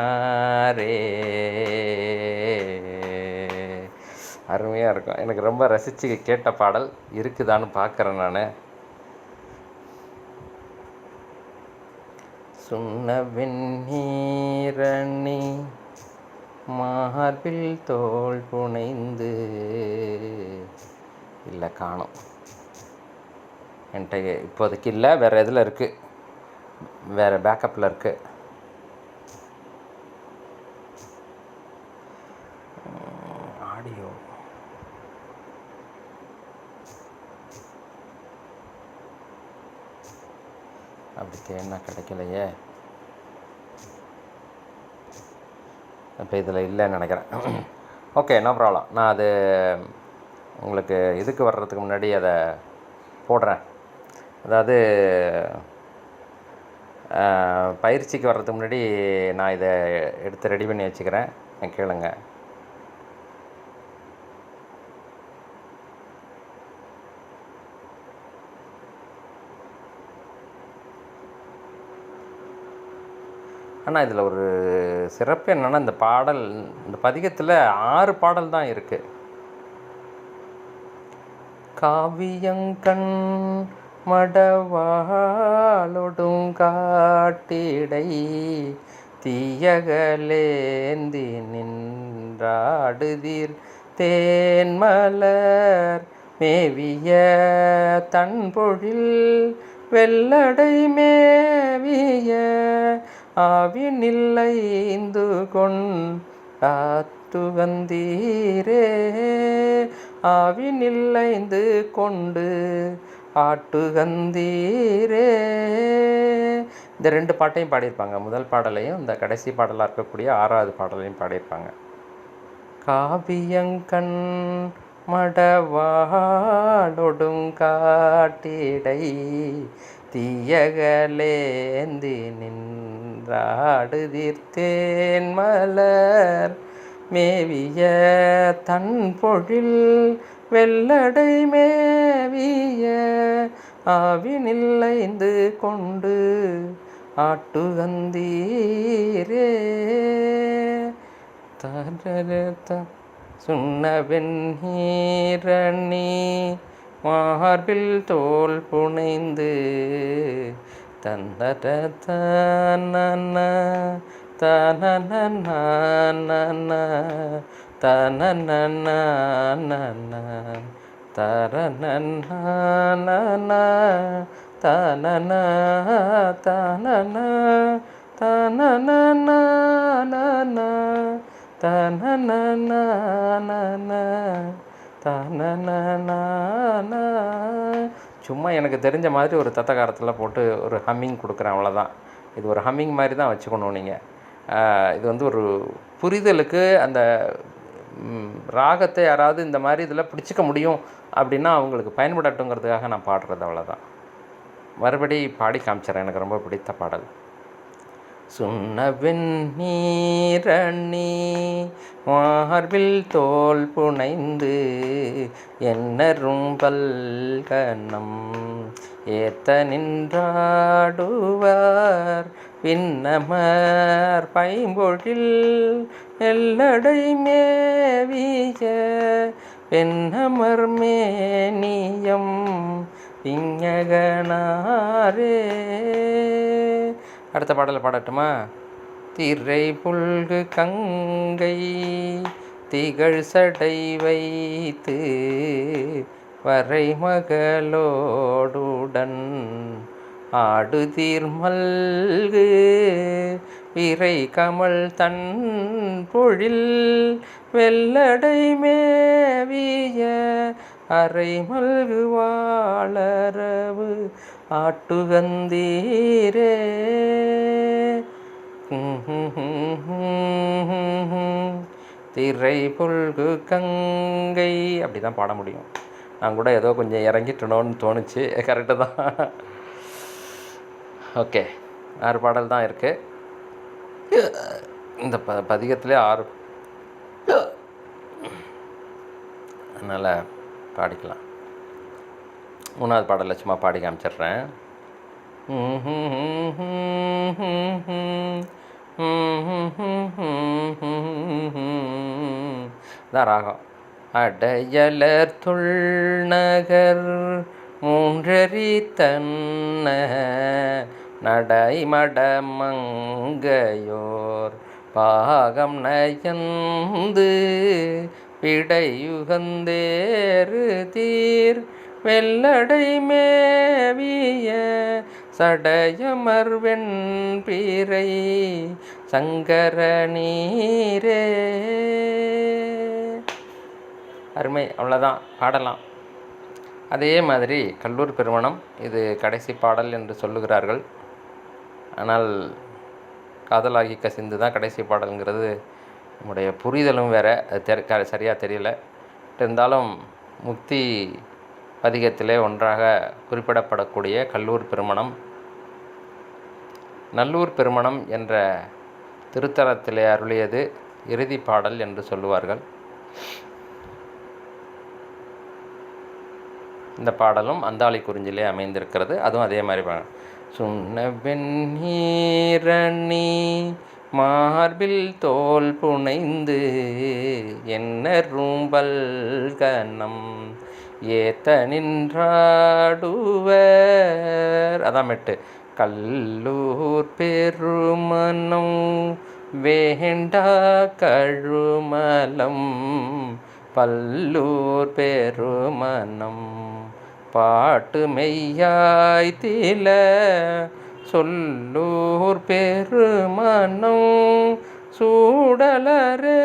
அருமையாக இருக்கும். எனக்கு ரொம்ப ரசித்து கேட்ட பாடல். இருக்குதான்னு பார்க்குறேன் நான். சுண்ண வெண்ணீரணி மார்பில் தோல் புனைந்து. இல்லை, காணும். என்கிட்ட இப்போதைக்கு இல்லை, வேறு இதில் இருக்குது, வேறு பேக்கப்பில் இருக்குது. ஆடியோ அப்படி தேடினா கிடைக்கலையே. இப்போ இதில் இல்லைன்னு நினைக்கிறேன். Okay, no problem. நான் அது உங்களுக்கு இதுக்கு வர்றதுக்கு முன்னாடி அதை போடுறேன். அதாவது பயிற்சிக்கு வர்றதுக்கு முன்னாடி நான் இதை எடுத்து ரெடி பண்ணி வச்சுக்கிறேன். கேளுங்க. ஆனால் இதில் ஒரு சிறப்பு என்னென்னா, இந்த பாடல், இந்த பதிகத்தில் 6 பாடல் தான் இருக்குது. காவியங்கண் மடவாளொடுங்காட்டிடை தீயகலேந்தி நின்றாடுதீர் தேன்மலர் மேவிய தன்பொழில் வெள்ளடை மேவிய ஆவினில்லைந்து கொண்டாத்துகந்தீரே ஆவினில்லைந்து கொண்டு ஆட்டுகந்தீரே. இந்த 2 பாட்டையும் பாடியிருப்பாங்க. முதல் பாடலையும் இந்த கடைசி பாடலாக இருக்கக்கூடிய 6வது பாடலையும் பாடியிருப்பாங்க. காவியங்கண் மடவாடொடும் காட்டிடை தீயகலேந்தி நின்றாடுதிர்த்தேன் மலர் மேவிய தன்பொழில் வெள்ளடை மேவிய ஆவினில்லைந்து கொண்டு ஆட்டுகந்தீரே. சுண்ணவெண் நீரணி மார்பில் தோல் புனைந்து தந்தர தனன தனன தனன தரணன தனன தனன தனன தனன. சும்மா எனக்கு தெரிஞ்ச மாதிரி ஒரு தத்தகாரத்தில் போட்டு ஒரு ஹம்மிங் கொடுக்குறேன், அவ்வளோதான். இது ஒரு ஹம்மிங் மாதிரி தான் வச்சுக்கணும் நீங்கள். இது வந்து ஒரு புரிதலுக்கு அந்த ராகத்தை யாராவது இந்த மாதிரி இதில் பிடிச்சிக்க முடியும் அப்படின்னா அவங்களுக்கு பயன்படட்டுங்கிறதுக்காக நான் பாடுறது, அவ்வளோதான். மறுபடி பாடி காமிச்சிட்றேன். எனக்கு ரொம்ப பிடித்த பாடல். சுண்ணவெண் நீரணி மார்பில் தோல் புனைந்து என்னரும் பல்கணம் ஏத்த நின்றாடுவார் விண்ணமர் பைம்பொழில் எல்லடை மேவிய வெண்ணமர் மேனியம் விஞ்ஞகனாரே. அடுத்த பாடலை பாடட்டுமா? திரை புல்கு கங்கை திகழ் சடை வைத்து வரை மகளோடுடன் ஆடுதீர் மல்கு விரை கமல் தன் பொழில் வெள்ளடை மேவிய அரை மல்கு வாளரவு ஆட்டுகந்தீரே. திரை புல்கு கங்கை அப்படி தான் பாட முடியும். நான் கூட ஏதோ கொஞ்சம் இறங்கிட்டணும்னு தோணுச்சு. கரெக்டு தான். ஓகே, 6 பாடல் தான் இருக்குது. இந்த பதிகத்திலே 6, அதனால் பாடிக்கலாம். 3வது பாடலில் சும்மா பாடி காமிச்சிட்றேன். தான் ராகம். அடையலர் துள்நகர் மூன்றறி தன்ன நடைமட மங்கையோர் பாகம் நயந்து விடையுகந்தேறு தீர் வெள்ளடை மேவிய சடையமர் வெண்பிறை சங்கர நீரே. அருமை, அவ்வளோதான், பாடலாம். அதே மாதிரி கல்லூர் பெருமணம் இது கடைசி பாடல் என்று சொல்லுகிறார்கள். ஆனால் காதலாகி கசிந்து தான் கடைசி பாடலுங்கிறது நம்முடைய புரிதலும் வேறு, அது சரியாக தெரியல. இருந்தாலும் முக்தி பதிகத்திலே ஒன்றாக குறிப்பிடப்படக்கூடிய கல்லூர் பெருமணம் நல்லூர் பெருமணம் என்ற திருத்தலத்திலே அருளியது இறுதி பாடல் என்று சொல்லுவார்கள். இந்த பாடலும் அந்தாளி குறிஞ்சிலே அமைந்திருக்கிறது. அதுவும் அதே மாதிரி சுண்ணவெண் நீரணி மார்பில் தோல் புனைந்து என்னரும் பல்கணம் ஏத்த நின்றாடுவர். அதான் மெட்டு. கல்லூர் பெருமனம் வேண்டா கழுமலம் பல்லூர் பெருமனம் பாட்டு மெய்யாய் தீல சொல்லூர் பெருமனம் சூடலரே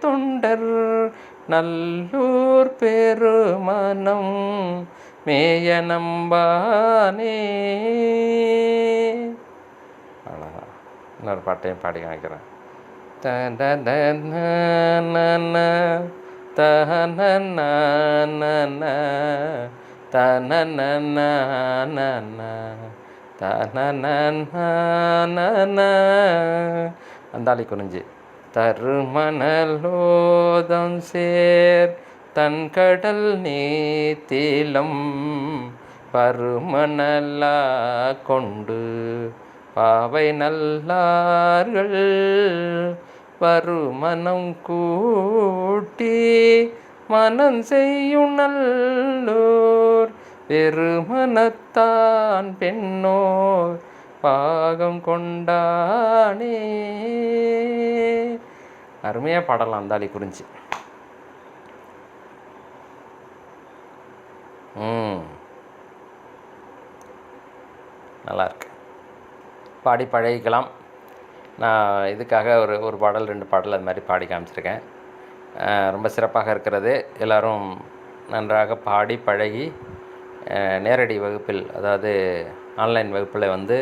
தொண்டர் நல்லூர் பெருமனம் மேய நம்பானே. அவ்வளோதான். இன்னொரு பாட்டையும் பாடி காமிக்கிறேன். அந்தாளி குறிஞ்சி. தருமணலோதம் சேர் தன் கடல் நீத்திலம் பருமணலா கொண்டு பாவை நல்லார்கள் வருமனம் கூட்டி மனம் செய்யும் நல்லோர் பெருமனத்தான் பெண்ணோர் பாகம் கொண்டானே. அருமையாக பாடலாம் அந்தாளி குறிஞ்சி. நல்லாயிருக்கு. பாடி பழகிக்கலாம். நான் இதுக்காக ஒரு பாடல் 2 பாடல் அது மாதிரி பாடி காமிச்சிருக்கேன். ரொம்ப சிறப்பாக இருக்கிறது. எல்லோரும் நன்றாக பாடி பழகி நேரடி வகுப்பில், அதாவது ஆன்லைன் வகுப்பில் வந்து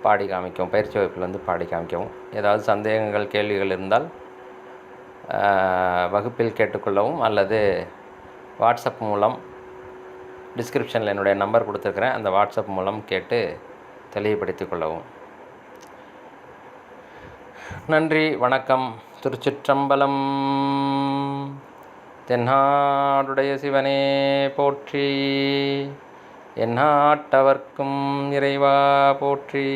பாடி காமிக்கவும், பயிற்சி வகுப்பில் வந்து பாடி காமிக்கவும். ஏதாவது சந்தேகங்கள் கேள்விகள் இருந்தால் வகுப்பில் கேட்டுக்கொள்ளவும், அல்லது வாட்ஸ்அப் மூலம் டிஸ்கிரிப்ஷனில் என்னுடைய நம்பர் கொடுத்துருக்குறேன், அந்த வாட்ஸ்அப் மூலம் கேட்டு தெளிவுபடுத்தி கொள்ளவும். நன்றி, வணக்கம். திருச்சிற்றம்பலம். தென்னாடுடைய சிவனே போற்றி, எந்நாட்டவர்க்கும் இறைவா போற்றி.